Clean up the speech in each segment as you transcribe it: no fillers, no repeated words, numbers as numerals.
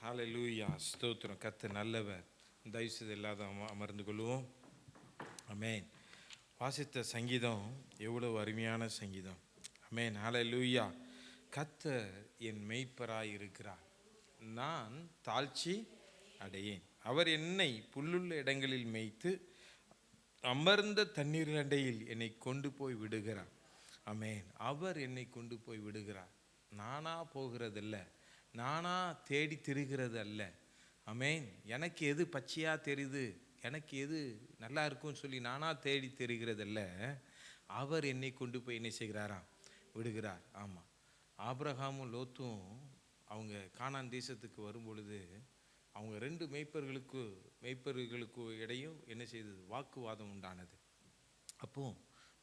ஹல்லேலூயா, ஸ்தோத்திரம். கர்த்தர் நல்லவர். தயவு செய்து இல்லாத அமர்ந்து கொள்வோம். ஆமென். வாசித்த சங்கீதம் எவ்வளவு அருமையான சங்கீதம். ஆமென். ஹல்லேலூயா. கர்த்தர் என் மேய்ப்பராய் இருக்கிறார், நான் தாழ்ச்சி அடையேன். அவர் என்னை புல்லுள்ள இடங்களில் மேய்த்து அமர்ந்த தண்ணீர் அண்டையில் என்னை கொண்டு போய் விடுகிறார். ஆமென். அவர் என்னை கொண்டு போய் விடுகிறார். நானா போகிறதில்ல, நானா தேடி திரிகிறது அல்ல. ஆமென். எனக்கு எது பச்சையா தெரியுது, எனக்கு எது நல்லா இருக்கும்னு சொல்லி நானா தேடி தெரிகிறதல்ல. அவர் என்னை கொண்டு போய் என்ன செய்கிறாராம், விடுகிறார். ஆமாம். ஆபிரகாமும் லோத்தும் அவங்க கானான் தேசத்துக்கு வரும்பொழுது அவங்க ரெண்டு மேய்ப்பர்களுக்கு இடையும் என்ன செய்தது, வாக்குவாதம் உண்டானது. அப்போ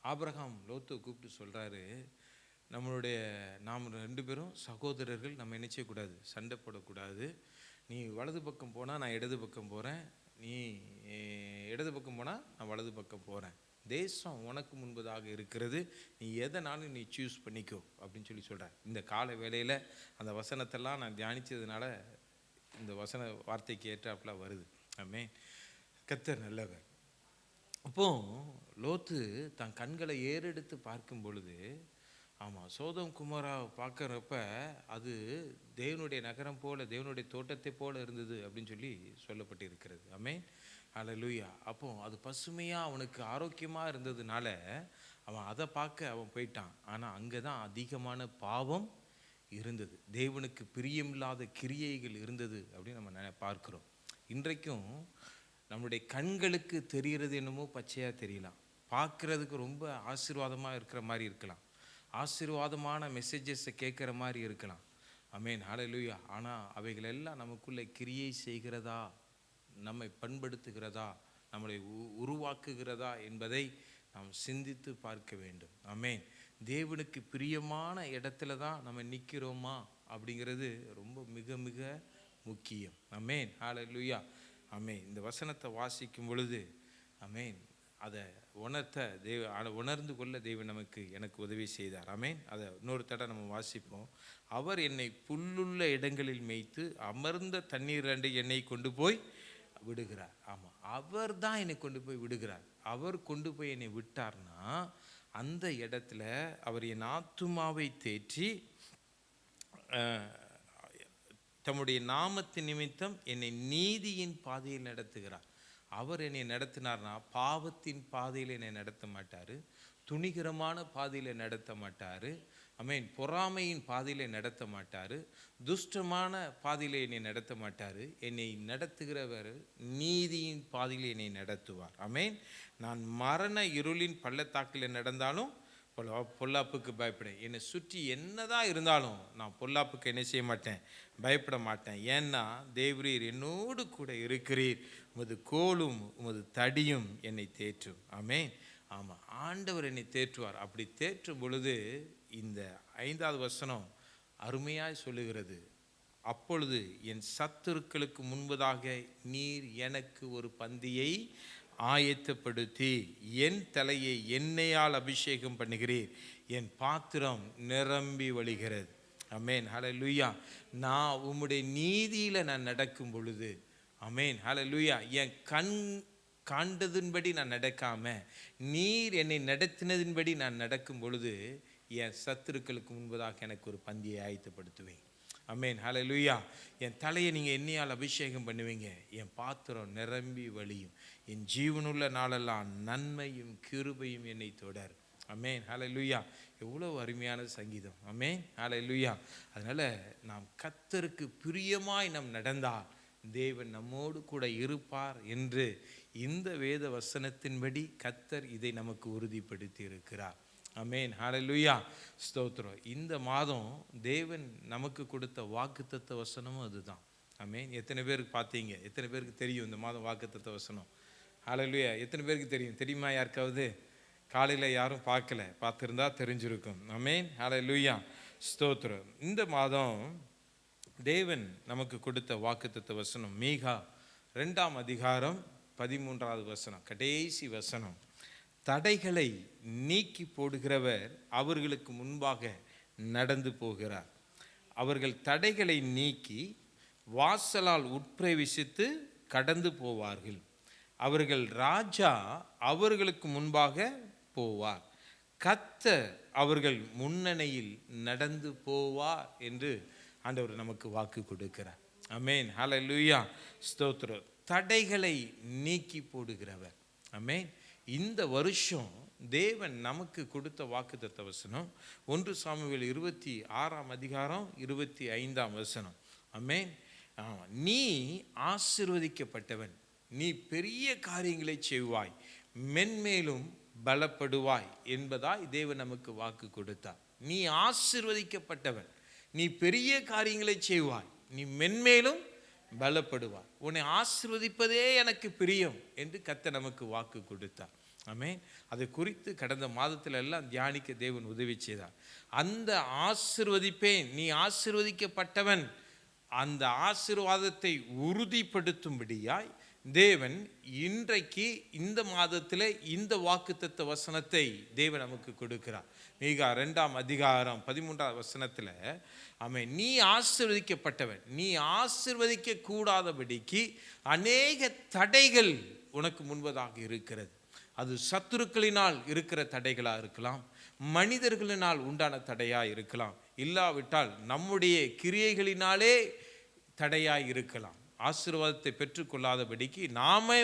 ஆபிரகாம் லோத்தை கூப்பிட்டு சொல்கிறாரு, நாம் ரெண்டு பேரும் சகோதரர்கள், நம்ம என்ன செய்யக்கூடாது, சண்டை போடக்கூடாது. நீ வலது பக்கம் போனால் நான் இடது பக்கம் போகிறேன், நீ இடது பக்கம் போனால் நான் வலது பக்கம் போகிறேன். தேசம் உனக்கு முன்பதாக இருக்கிறது, நீ எதனாலும் நீ சூஸ் பண்ணிக்கோ அப்படின்னு சொல்லி சொல்கிறார். இந்த கால வேளையில் அந்த வசனத்தெல்லாம் நான் தியானித்ததுனால இந்த வசன வார்த்தைக்கு ஏற்றாப்புல வருது. ஆமென். கர்த்தர் நல்லவர். அப்போ லோத்து தன் கண்களை ஏறெடுத்து பார்க்கும் பொழுது, ஆமாம், சோதோம் குமோராவை பார்க்குறப்ப அது தேவனுடைய நகரம் போல, தேவனுடைய தோட்டத்தை போல இருந்தது அப்படின்னு சொல்லி சொல்லப்பட்டிருக்கிறது. ஆமென். ஹல்லேலூயா. அப்போ அது பசுமையாக அவனுக்கு ஆரோக்கியமாக இருந்ததுனால அவன் அதை பார்க்க அவன் போயிட்டான். ஆனால் அங்கே தான் அதிகமான பாவம் இருந்தது, தேவனுக்கு பிரியமில்லாத கிரியைகள் இருந்தது அப்படின்னு நம்ம பார்க்குறோம். இன்றைக்கும் நம்முடைய கண்களுக்கு தெரிகிறது என்னமோ பச்சையாக தெரியலாம், பார்க்குறதுக்கு ரொம்ப ஆசீர்வாதமாக இருக்கிற மாதிரி இருக்கலாம், ஆசீர்வாதமான மெசேஜஸை கேட்குற மாதிரி இருக்கலாம். ஆமென். ஹல்லேலூயா. ஆனால் அவைகளெல்லாம் நமக்குள்ளே கிரியை செய்கிறதா, நம்மை பண்படுத்துகிறதா, நம்மளை உருவாக்குகிறதா என்பதை நாம் சிந்தித்து பார்க்க வேண்டும். ஆமென். தேவனுக்கு பிரியமான இடத்துல தான் நம்ம நிற்கிறோமா அப்படிங்கிறது ரொம்ப மிக மிக முக்கியம். ஆமென். ஹல்லேலூயா. ஆமென். இந்த வசனத்தை வாசிக்கும் பொழுது ஆமென், அதை உணர்ந்து கொள்ள தேவன் எனக்கு உதவி செய்தார். ஆமென். அதை இன்னொரு தடவை நம்ம வாசிப்போம். அவர் என்னை புல்லுள்ள இடங்களில் மேய்த்து அமர்ந்த தண்ணீர் அண்டை என்னை கொண்டு போய் விடுகிறார். ஆமாம், அவர் தான் என்னை கொண்டு போய் விடுகிறார். அவர் கொண்டு போய் என்னை விட்டார்னா அந்த இடத்துல அவர் என் ஆத்துமாவை தேற்றி தம்முடைய நாமத்தின் நிமித்தம் என்னை நீதியின் பாதையில் நடத்துகிறார். அவர் என்னை நடத்தினார்னா பாவத்தின் பாதையில் என்னை நடத்த மாட்டார், துணிகரமான பாதையில் நடத்த மாட்டார். ஆமென். பொறாமையின் பாதையில் நடத்த மாட்டார், துஷ்டமான பாதையில் என்னை நடத்த மாட்டார். என்னை நடத்துகிறவர் நீதியின் பாதையில் என்னை நடத்துவார். ஆமென். நான் மரண இருளின் பள்ளத்தாக்கில் நடந்தாலும் பொல்லாப்புக்கு பயப்படேன். என்னை சுற்றி என்னதான் இருந்தாலும் நான் பொல்லாப்புக்கு என்ன செய்ய மாட்டேன், பயப்பட மாட்டேன். ஏன்னா தேவரீர் என்னோடு கூட இருக்கிறீர், உமது கோலும் உமது தடியும் என்னை தேற்றும். ஆமென். ஆமாம், ஆண்டவர் என்னை தேற்றுவார். அப்படி தேற்றும் பொழுது இந்த 5வது வசனம் அருமையாய் சொல்லுகிறது, அப்பொழுது என் சத்துருக்களுக்கு முன்பதாக நீர் எனக்கு ஒரு பந்தியை ஆயத்தப்படுத்தி என் தலையை எண்ணெயால் அபிஷேகம் பண்ணுகிறீர், என் பாத்திரம் நிரம்பி வழிகிறது. ஆமென். ஹல்லேலூயா. நான் உம்முடைய நீதியில் நான் நடக்கும் பொழுது, ஆமென், ஹல்லேலூயா, என் கண் காண்டதின்படி நான் நடக்காம நீர் என்னை நடத்தினதின்படி நான் நடக்கும் பொழுது என் சத்துருக்களுக்கு முன்பதாக எனக்கு ஒரு பந்தியை ஆயத்தப்படுத்துவேன். ஆமென். ஹல்லேலூயா. என் தலையை நீங்கள் எண்ணெயால் அபிஷேகம் பண்ணுவீங்க, என் பாத்திரம் நிரம்பி வழியும், என் ஜீவனுள்ள நாளெல்லாம் நன்மையும் கிருபையும் என்னை தொடர். ஆமென். ஹல்லேலூயா. எவ்வளவு அருமையான சங்கீதம். ஆமென். ஹல்லேலூயா. அதனால் நாம் கர்த்தருக்கு பிரியமாய் நாம் நடந்தால் தேவன் நம்மோடு கூட இருப்பார் என்று இந்த வேத வசனத்தின்படி கர்த்தர் இதை நமக்கு உறுதிப்படுத்தி இருக்கிறார். ஆமென். ஹல்லேலூயா. ஸ்தோத்திரம். இந்த மாதம் தேவன் நமக்கு கொடுத்த வாக்குத்தத்த வசனமும் அதுதான். ஆமென். எத்தனை பேருக்கு பார்த்தீங்க, எத்தனை பேருக்கு தெரியும் இந்த மாதம் வாக்குத்தத்த வசனம்? ஹல்லேலூயா. எத்தனை பேருக்கு தெரியுமா? யாருக்காவது? காலையில் யாரும் பார்த்துருந்தா தெரிஞ்சிருக்கும். ஆமென். ஹல்லேலூயா. ஸ்தோத்திரம். இந்த மாதம் தேவன் நமக்கு கொடுத்த வாக்குத்தத்த வசனம் மீகா 2ஆம் அதிகாரம் 13வது வசனம், கடைசி வசனம். தடைகளை நீக்கி போடுகிறவர் அவர்களுக்கு முன்பாக நடந்து போகிறார். அவர்கள் தடைகளை நீக்கி வாசலால் உட்பிரவேசித்து கடந்து போவார்கள். அவர்கள் ராஜா அவர்களுக்கு முன்பாக போவார். கர்த்தர் அவர்கள் முன்னணியில் நடந்து போவார் என்று ஆண்டவர் நமக்கு வாக்கு கொடுக்கிறார். ஆமென், ஹல்லேலூயா, ஸ்தோத்திரம். தடைகளை நீக்கி போடுகிறவர். ஆமென். இந்த வருஷம் தேவன் நமக்கு கொடுத்த வாக்குத்தத்த வசனம் 1 சாமுவேல் 26:25. ஆமென். நீ ஆசீர்வதிக்கப்பட்டவன், நீ பெரிய காரியங்களை செய்வாய், மென்மேலும் பலப்படுவாய் என்பதாய் தேவன் நமக்கு வாக்கு கொடுத்தார். நீ ஆசீர்வதிக்கப்பட்டவன், நீ பெரிய காரியங்களை செய்வாய், நீ மென்மேலும் பலப்படுவாய், உன்னை ஆசீர்வதிப்பதே எனக்கு பிரியம் என்று கர்த்தர் நமக்கு வாக்கு கொடுத்தார். ஆமென். அதை குறித்து கடந்த மாதத்துல எல்லாம் தியானிக்க தேவன் உதவி செய்தார். அந்த ஆசீர்வதிப்பேன், நீ ஆசீர்வதிக்கப்பட்டவன், அந்த ஆசீர்வாதத்தை உறுதிப்படுத்தும்படியாய் தேவன் இன்றைக்கு இந்த மாதத்தில் இந்த வாக்குத்தத்த வசனத்தை தேவன் நமக்கு கொடுக்கிறார். மீகா 2:13 ஆமென். நீ ஆசீர்வதிக்கப்பட்டவன், நீ ஆசீர்வதிக்க கூடாதபடிக்கு அநேக தடைகள் உனக்கு முன்பதாக இருக்கிறது. அது சத்துருக்களினால் இருக்கிற தடைகளாக இருக்கலாம், மனிதர்களினால் உண்டான தடையாக இருக்கலாம், இல்லாவிட்டால் நம்முடைய கிரியைகளினாலே தடையாக இருக்கலாம். ஆசீர்வாதத்தை பெற்றுக்கொள்ளாதபடிக்கு நாமே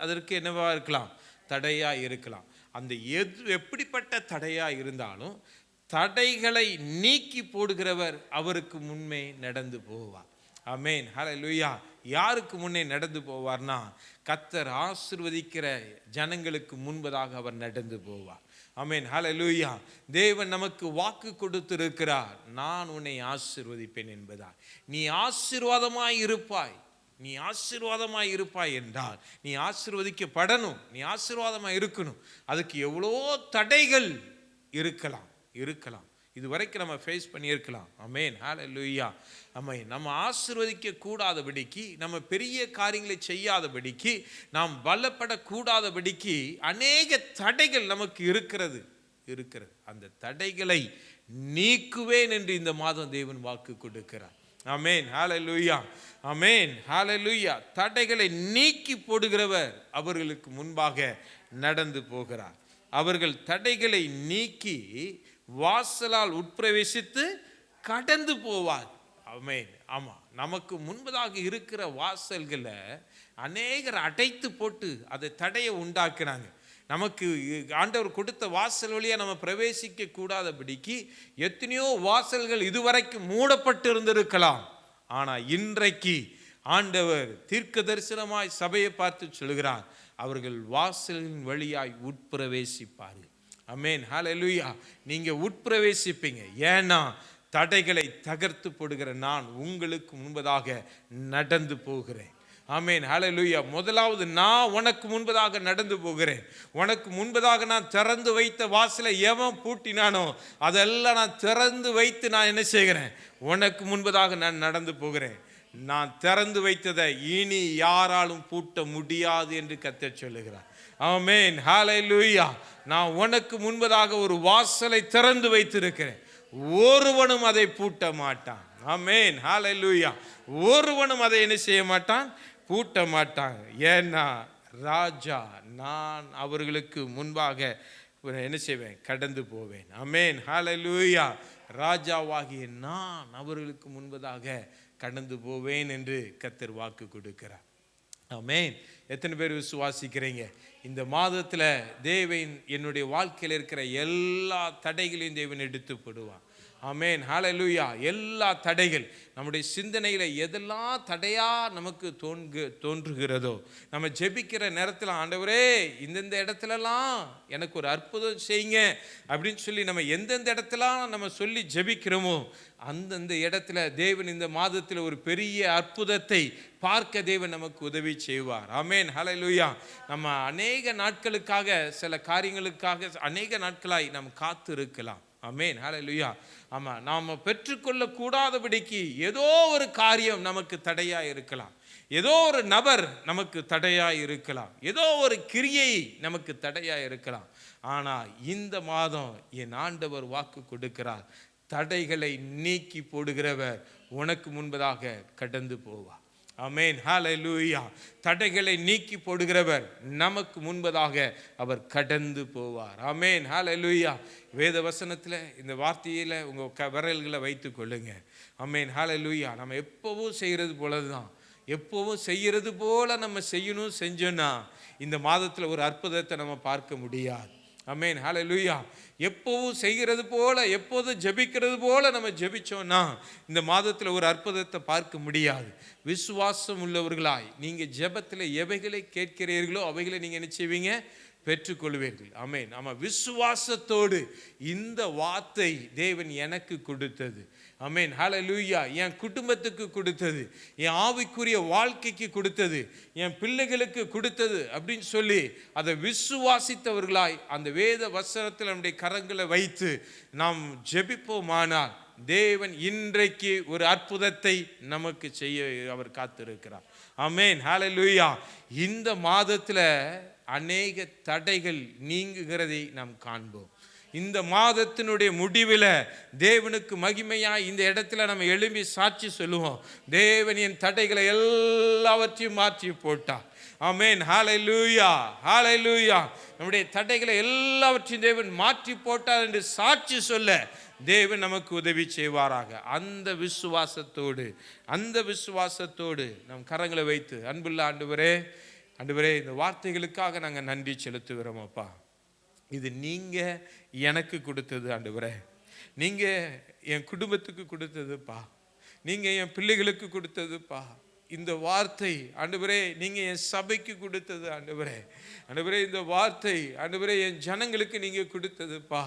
அதற்கு என்னவா இருக்கலாம், தடையா இருக்கலாம். அந்த எப்படிப்பட்ட தடையா இருந்தாலும் தடைகளை நீக்கி போடுகிறவர் அவருக்கு முன்னே நடந்து போவார். ஆமென், ஹல்லேலூயா. யாருக்கு முன்னே நடந்து போவார்னா, கர்த்தர் ஆசீர்வதிக்கிற ஜனங்களுக்கு முன்பதாக அவர் நடந்து போவார். ஆமென், ஹல்லேலூயா. தேவன் நமக்கு வாக்கு கொடுத்திருக்கிறார், நான் உன்னை ஆசீர்வதிப்பேன் என்பதால். நீ ஆசீர்வாதமாய் இருப்பாய், நீ ஆசீர்வாதமாய் இருப்பாய் என்றால் நீ ஆசீர்வதிக்கப்படணும், நீ ஆசீர்வாதமாய் இருக்கணும். அதுக்கு எவ்வளோ தடைகள் இருக்கலாம். இதுவரைக்கும் நம்ம ஃபேஸ் பண்ணியிருக்கலாம். ஆமென், ஹல்லேலூயா. ஆமென். நம்ம ஆசீர்வதிக்க கூடாதபடிக்கு, நம்ம பெரிய காரியங்களை செய்யாதபடிக்கு, நாம் பலப்படக்கூடாதபடிக்கு அநேக தடைகள் நமக்கு இருக்கிறது. அந்த தடைகளை நீக்குவேன் என்று இந்த மாதம் தேவன் வாக்கு கொடுக்கிறார். ஆமென், ஹல்லேலூயா, ஆமென், ஹல்லேலூயா. தடைகளை நீக்கி போடுகிறவர் அவர்களுக்கு முன்பாக நடந்து போகிறார். அவர்கள் தடைகளை நீக்கி வாசலால் உட்பிரவேசித்து கடந்து போவார். ஆமென். ஆமா, நமக்கு முன்பதாக இருக்கிற வாசல்களை அநேகர் அடைத்து போட்டு அதை தடையை உண்டாக்குறாங்க. நமக்கு ஆண்டவர் கொடுத்த வாசல் வழியா நம்ம பிரவேசிக்க கூடாதபடிக்கு எத்தனையோ வாசல்கள் இதுவரைக்கும் மூடப்பட்டு இருந்திருக்கலாம். ஆனா இன்றைக்கு ஆண்டவர் தீர்க்க தரிசனமாய் சபையை பார்த்து சொல்கிறார், அவர்கள் வாசலின் வழியாய் உட்பிரவேசிப்பார்கள். ஆமென், ஹல்லேலூயா. நீங்க உட்பிரவேசிப்பீங்க. ஏன்னா தடைகளை தகர்த்து போடுகிற நான் உங்களுக்கு முன்பதாக நடந்து போகிறேன். ஆமென், ஹல்லேலூயா. முதலாவது, நான் உனக்கு முன்பதாக நடந்து போகிறேன். உனக்கு முன்பதாக நான் திறந்து வைத்த வாசலை எவன் பூட்டினானோ அதெல்லாம் நான் திறந்து வைத்து நான் என்ன செய்கிறேன், உனக்கு முன்பதாக நான் நடந்து போகிறேன். நான் திறந்து வைத்ததை இனி யாராலும் பூட்ட முடியாது என்று கர்த்தர் சொல்லுகிறார். ஆமென், ஹல்லேலூயா. நான் உனக்கு முன்பதாக ஒரு வாசலை திறந்து வைத்திருக்கிறேன், ஒருவனும் அதை பூட்ட மாட்டான். ஆமென், ஹல்லேலூயா. ஒருவனும் அதை என்ன செய்ய மாட்டான், பூட்ட மாட்டான். ஏன்னா ராஜா நான் அவர்களுக்கு முன்பாக என்ன செய்வேன், கடந்து போவேன். ஆமென், ஹல்லேலூயா. ராஜாவாகிய நான் அவர்களுக்கு முன்பதாக கடந்து போவேன் என்று கர்த்தர் வாக்கு கொடுக்கிறார். ஆமென். எத்தனை பேர் விசுவாசிக்கிறீங்க? இந்த மாதத்தில் தேவன் என்னுடைய வாழ்க்கையில் இருக்கிற எல்லா தடைகளையும் தேவன் எடுத்து போடுவான். ஆமென், ஹல்லேலூயா. எல்லா தடைகள், நம்முடைய சிந்தனையில் எதெல்லாம் தடையா நமக்கு தோன்றுகிறதோ, நம்ம ஜெபிக்கிற நேரத்தில் ஆண்டவரே இந்தந்த இடத்துலலாம் எனக்கு ஒரு அற்புதம் செய்யுங்க அப்படின்னு சொல்லி நம்ம எந்தெந்த இடத்துலாம் நம்ம சொல்லி ஜெபிக்கிறோமோ அந்தந்த இடத்துல தேவன் இந்த மாதத்தில் ஒரு பெரிய அற்புதத்தை பார்க்க தேவன் நமக்கு உதவி செய்வார். ஆமென், ஹல்லேலூயா. நம்ம அநேக நாட்களுக்காக, சில காரியங்களுக்காக அநேக நாட்களாய் நாம் காத்து இருக்கலாம். ஆமென், ஹல்லேலூயா. ஆமாம், நாம் பெற்றுக்கொள்ள கூடாதபடிக்கு ஏதோ ஒரு காரியம் நமக்கு தடையாக இருக்கலாம், ஏதோ ஒரு நபர் நமக்கு தடையாக இருக்கலாம், ஏதோ ஒரு கிரியை நமக்கு தடையாக இருக்கலாம். ஆனால் இந்த மாதம் என் ஆண்டவர் வாக்கு கொடுக்கிறார், தடைகளை நீக்கி போடுகிறவர் உனக்கு முன்பதாக கடந்து போவார். ஆமென், ஹல்லேலூயா. தடைகளை நீக்கி போடுகிறவர் நமக்கு முன்பதாக அவர் கடந்து போவார். ஆமென், ஹல்லேலூயா. வேத வசனத்தில் இந்த வார்த்தையில் உங்கள் விரல்களை வைத்து கொள்ளுங்க. ஆமென், ஹல்லேலூயா. நம்ம எப்பவும் செய்கிறது போல தான், எப்பவும் செய்கிறது போல நம்ம செய்யணும். செஞ்சோன்னா இந்த மாதத்தில் ஒரு அற்புதத்தை நம்ம பார்க்க முடியாது. ஆமென், ஹல்லேலூயா. எப்பவும் செய்கிறது போல, எப்போதும் ஜெபிக்கிறது போல நம்ம ஜெபிச்சோன்னா இந்த மாதத்தில் ஒரு அற்புதத்தை பார்க்க முடியாது. விசுவாசம் உள்ளவர்களாய் நீங்கள் ஜெபத்தில் எவைகளை கேட்கிறீர்களோ அவைகளை நீங்கள் என்ன செய்வீங்க? பெற்றுக்கொள்வீர்கள். ஆமென். ஆமாம், விசுவாசத்தோடு இந்த வார்த்தை தேவன் எனக்கு கொடுத்தது. ஆமென், ஹல்லேலூயா. என் குடும்பத்துக்கு கொடுத்தது, என் ஆவிக்குரிய வாழ்க்கைக்கு கொடுத்தது, என் பிள்ளைகளுக்கு கொடுத்தது அப்படின்னு சொல்லி அதை விசுவாசித்தவர்களாய் அந்த வேத வசனத்தில் நம்முடைய கரங்களை வைத்து நாம் ஜெபிப்போமானால் தேவன் இன்றைக்கு ஒரு அற்புதத்தை நமக்கு செய்ய அவர் காத்திருக்கிறார். ஆமென், ஹல்லேலூயா. இந்த மாதத்தில் அநேக தடைகள் நீங்குகிறதை நாம் காண்போம். இந்த மாதத்தினுடைய முடிவில் தேவனுக்கு மகிமையாய் இந்த இடத்துல நம்ம எழும்பி சாட்சி சொல்லுவோம். தேவன் என் தடைகளை எல்லாவற்றையும் மாற்றி போட்டார். ஆமென், ஹல்லேலூயா, ஹல்லேலூயா. நம்முடைய தடைகளை எல்லாவற்றையும் தேவன் மாற்றி போட்டார் என்று சாட்சி சொல்ல தேவன் நமக்கு உதவி செய்வாராக. அந்த விசுவாசத்தோடு நம் கரங்களை வைத்து, அன்புள்ள ஆண்டவரே, இந்த வார்த்தைகளுக்காக நாங்கள் நன்றி செலுத்துகிறோம் அப்பா. இது நீங்கள் எனக்கு கொடுத்தது ஆண்டவரே, நீங்கள் என் குடும்பத்துக்கு கொடுத்ததுப்பா, நீங்கள் என் பிள்ளைகளுக்கு கொடுத்ததுப்பா. இந்த வார்த்தை ஆண்டவரே நீங்கள் என் சபைக்கு கொடுத்தது ஆண்டவரே. இந்த வார்த்தை ஆண்டவரே என் ஜனங்களுக்கு நீங்கள் கொடுத்ததுப்பா.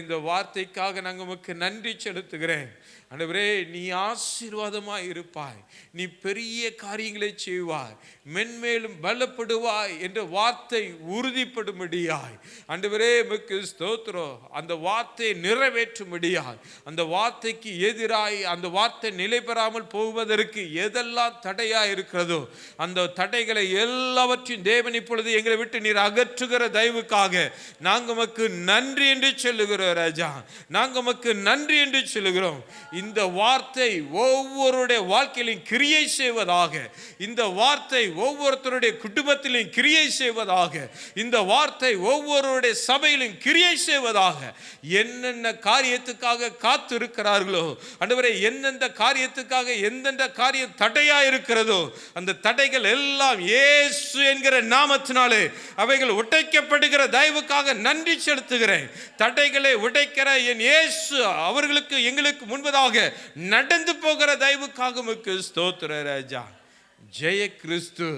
இந்த வார்த்தைக்காக நாங்கள் உமக்கு நன்றி செலுத்துகிறேன். ஆண்டவரே நீ ஆசீர்வாதமாய் இருப்பாய், நீ பெரிய காரியங்களை செய்வாய், மென்மேலும் பலப்படுவாய் என்ற வார்த்தை உறுதிப்படும்படியாய் ஆண்டவரே உமக்கு ஸ்தோத்திரம். அந்த வார்த்தையை நிறைவேற்றும்படியாய், அந்த வார்த்தைக்கு எதிராய் அந்த வார்த்தை நிலை பெறாமல் போவதற்கு எதெல்லாம் தடையா இருக்கிறதோ அந்த தடைகளை எல்லாவற்றையும் தேவன் இப்பொழுது எங்களை விட்டு நீர் அகற்றுகிற தயவுக்காக நாங்கள் உமக்கு நன்றி என்று சொல்லுகிறோம் ராஜா. நாங்கள் உமக்கு நன்றி என்று சொல்லுகிறோம். இந்த வார்த்தை ஒவ்வொருடைய வாழ்க்கையிலும் கிரியை செய்வதாக, இந்த வார்த்தை ஒவ்வொருத்தருடைய குடும்பத்திலும் கிரியை செய்வதாக, இந்த வார்த்தை ஒவ்வொருடைய சபையிலும் கிரியை செய்வதாக. என்னென்ன காரியத்துக்காக காத்து இருக்கிறார்களோ ஆண்டவரே, எந்தெந்த காரியத்துக்காக எந்தெந்த காரியம் தடையா இருக்கிறதோ அந்த தடைகள் எல்லாம் இயேசு என்கிற நாமத்தினாலே அவைகள் உடைக்கப்படுகிற தயவுக்காக நன்றி செலுத்துகிறேன். தடைகளை உடைக்கிற என் இயேசு அவர்களுக்கு எங்களுக்கு முன்பதாக நடந்து போகிற தயவுக்காக உமக்கு ஸ்தோத்திர ராஜா. ஜெய கிறிஸ்து,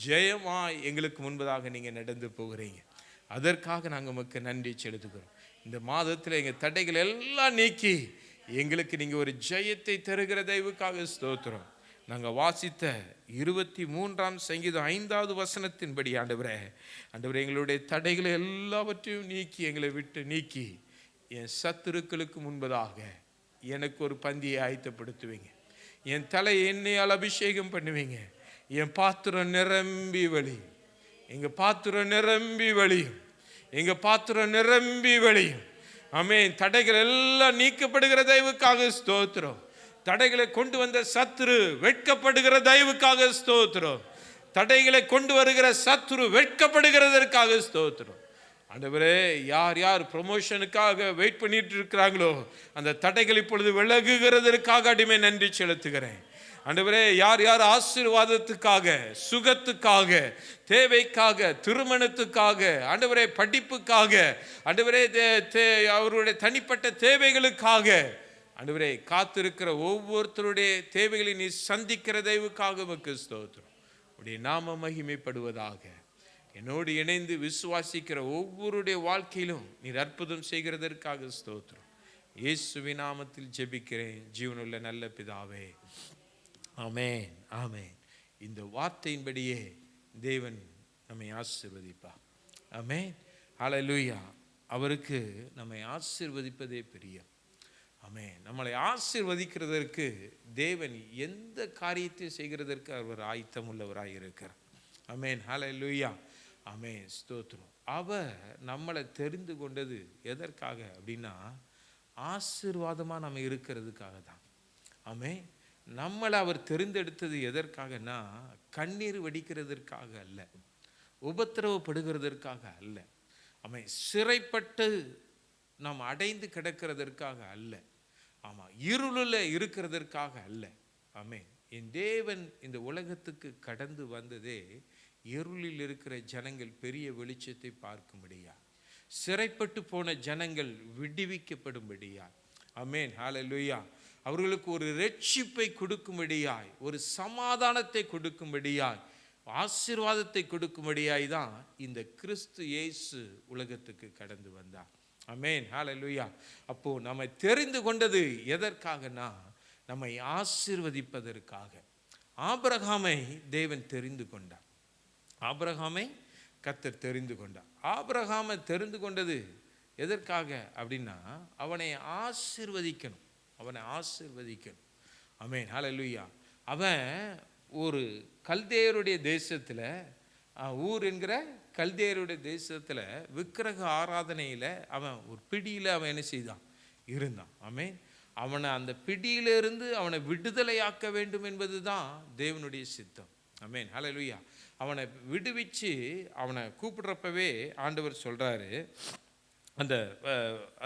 ஜெயமாய் எங்களுக்கு முன்பதாக நீங்க நடந்து போகிறீங்க. அதற்காக நாங்கள் உமக்கு நன்றி செலுத்துகிறோம். இந்த மாதத்தில் எங்கள் தடைகள் எல்லாம் நீக்கி எங்களுக்கு நீங்க ஒரு ஜெயத்தை தருகிற தயவுக்காக ஸ்தோத்திரம். நாங்கள் வாசித்த 23ஆம் சங்கீதம் 5வது வசனத்தின்படி ஆண்டவரே, எங்களுடைய தடைகளை எல்லாவற்றையும் நீக்கி எங்களை விட்டு நீக்கி என் சத்துருக்களுக்கு முன்பதாக எனக்கு ஒரு பந்தியை ஆயத்தப்படுத்துவீங்க. என் தலை எண்ணெயால் அபிஷேகம் பண்ணுவீங்க. என் பாத்திரம் நிரம்பி வழியும், எங்கள் பாத்திரம் நிரம்பி வழியும், எங்கள் பாத்திரம் நிரம்பி வழியும். ஆமென். தடைகள் எல்லாம் நீக்கப்படுகிற தயவுக்காக ஸ்தோத்திரம். தடைகளை கொண்டு வந்த சத்துரு வெட்கப்படுகிற தயவுக்காக ஸ்தோத்திரம். தடைகளை கொண்டு வருகிற சத்துரு வெட்கப்படுகிறதற்காக ஸ்தோத்திரம். ஆண்டவரே, யார் யார் ப்ரமோஷனுக்காக வெயிட் பண்ணிட்டு இருக்கிறாங்களோ அந்த தடைகள் இப்பொழுது விலகுகிறதற்காக அடிமை நன்றி செலுத்துகிறேன். ஆண்டவரே, யார் யார் ஆசீர்வாதத்துக்காக, சுகத்துக்காக, தேவைக்காக, திருமணத்துக்காக, ஆண்டவரே படிப்புக்காக, ஆண்டவரே அவருடைய தனிப்பட்ட தேவைகளுக்காக ஆண்டவரே காத்திருக்கிற ஒவ்வொருத்தருடைய தேவைகளை நீ சந்திக்கிற தயவுக்காக உமக்கு ஸ்தோத்திரம். உடைய நாம மகிமைப்படுவதாக. என்னோடு இணைந்து விசுவாசிக்கிற ஒவ்வொருடைய வாழ்க்கையிலும் நீர் அற்புதம் செய்கிறதற்காக ஸ்தோத்திரம். இயேசுவின் நாமத்தில் ஜெபிக்கிறேன் ஜீவனுள்ள நல்ல பிதாவே, ஆமென், ஆமென். இந்த வார்த்தையின்படியே தேவன் நம்மை ஆசீர்வதிப்பார். ஆமென், ஹல்லேலூயா. அவருக்கு நம்மை ஆசீர்வதிப்பதே பிரியம். ஆமென். நம்மளை ஆசீர்வதிக்கிறதற்கு தேவன் எந்த காரியத்தை செய்கிறதற்கு அவர் ஆயத்தம் உள்ளவராக இருக்கிறார். ஆமென், ஹல்லேலூயா, ஆமென், ஸ்தோத்திரம். அவர் நம்மளை தெரிந்து கொண்டது எதற்காக அப்படின்னா, ஆசீர்வாதமாக நம்ம இருக்கிறதுக்காக தான். ஆமென். நம்மளை அவர் தெரிந்தெடுத்தது எதற்காகனா, கண்ணீர் வடிக்கிறதற்காக அல்ல, உபத்திரவப்படுகிறதற்காக அல்ல, ஆமென், சிறைப்பட்டு நாம் அடைந்து கிடக்கிறதற்காக அல்ல, ஆமாம், இருளில் இருக்கிறதற்காக அல்ல. ஆமென். என் தேவன் இந்த உலகத்துக்கு கடந்து வந்ததே இருளில் இருக்கிற ஜனங்கள் பெரிய வெளிச்சத்தை பார்க்கும்படியா, சிறைப்பட்டு போன ஜனங்கள் விடுவிக்கப்படும்படியா, ஆமென், ஹல்லேலூயா, அவர்களுக்கு ஒரு ரட்சிப்பை கொடுக்கும்படியாய், ஒரு சமாதானத்தை கொடுக்கும்படியாய், ஆசீர்வாதத்தை கொடுக்கும்படியாய் தான் இந்த கிறிஸ்து இயேசு உலகத்துக்கு கடந்து வந்தார். ஆமென், ஹல்லேலூயா. அப்போ நம்மை தெரிந்து கொண்டது எதற்காகனா, நம்மை ஆசீர்வதிப்பதற்காக. ஆபிரகாமை தேவன் தெரிந்து கொண்டார். ஆபிரகாமை கர்த்தர் தெரிந்து கொண்டார். ஆபிரகாமை தெரிந்து கொண்டது எதற்காக அப்படின்னா, அவனை ஆசீர்வதிக்கணும், அவனை ஆசீர்வதிக்கணும். ஆமென், ஹல்லேலூயா. அவன் ஒரு கல்தேயருடைய தேசத்தில், ஊர் என்கிற கல்தேயருடைய தேசத்தில் விக்கிரக ஆராதனையில் அவன் ஒரு பிடியில் அவன் என்ன செய்தான், இருந்தான். ஆமென். அவனை அந்த பிடியிலிருந்து அவனை விடுதலையாக்க வேண்டும் என்பது தான் தேவனுடைய சித்தம். ஆமென், ஹல்லேலூயா. அவனை விடுவிச்சு அவனை கூப்பிடுறப்பவே ஆண்டவர் சொல்கிறாரு, அந்த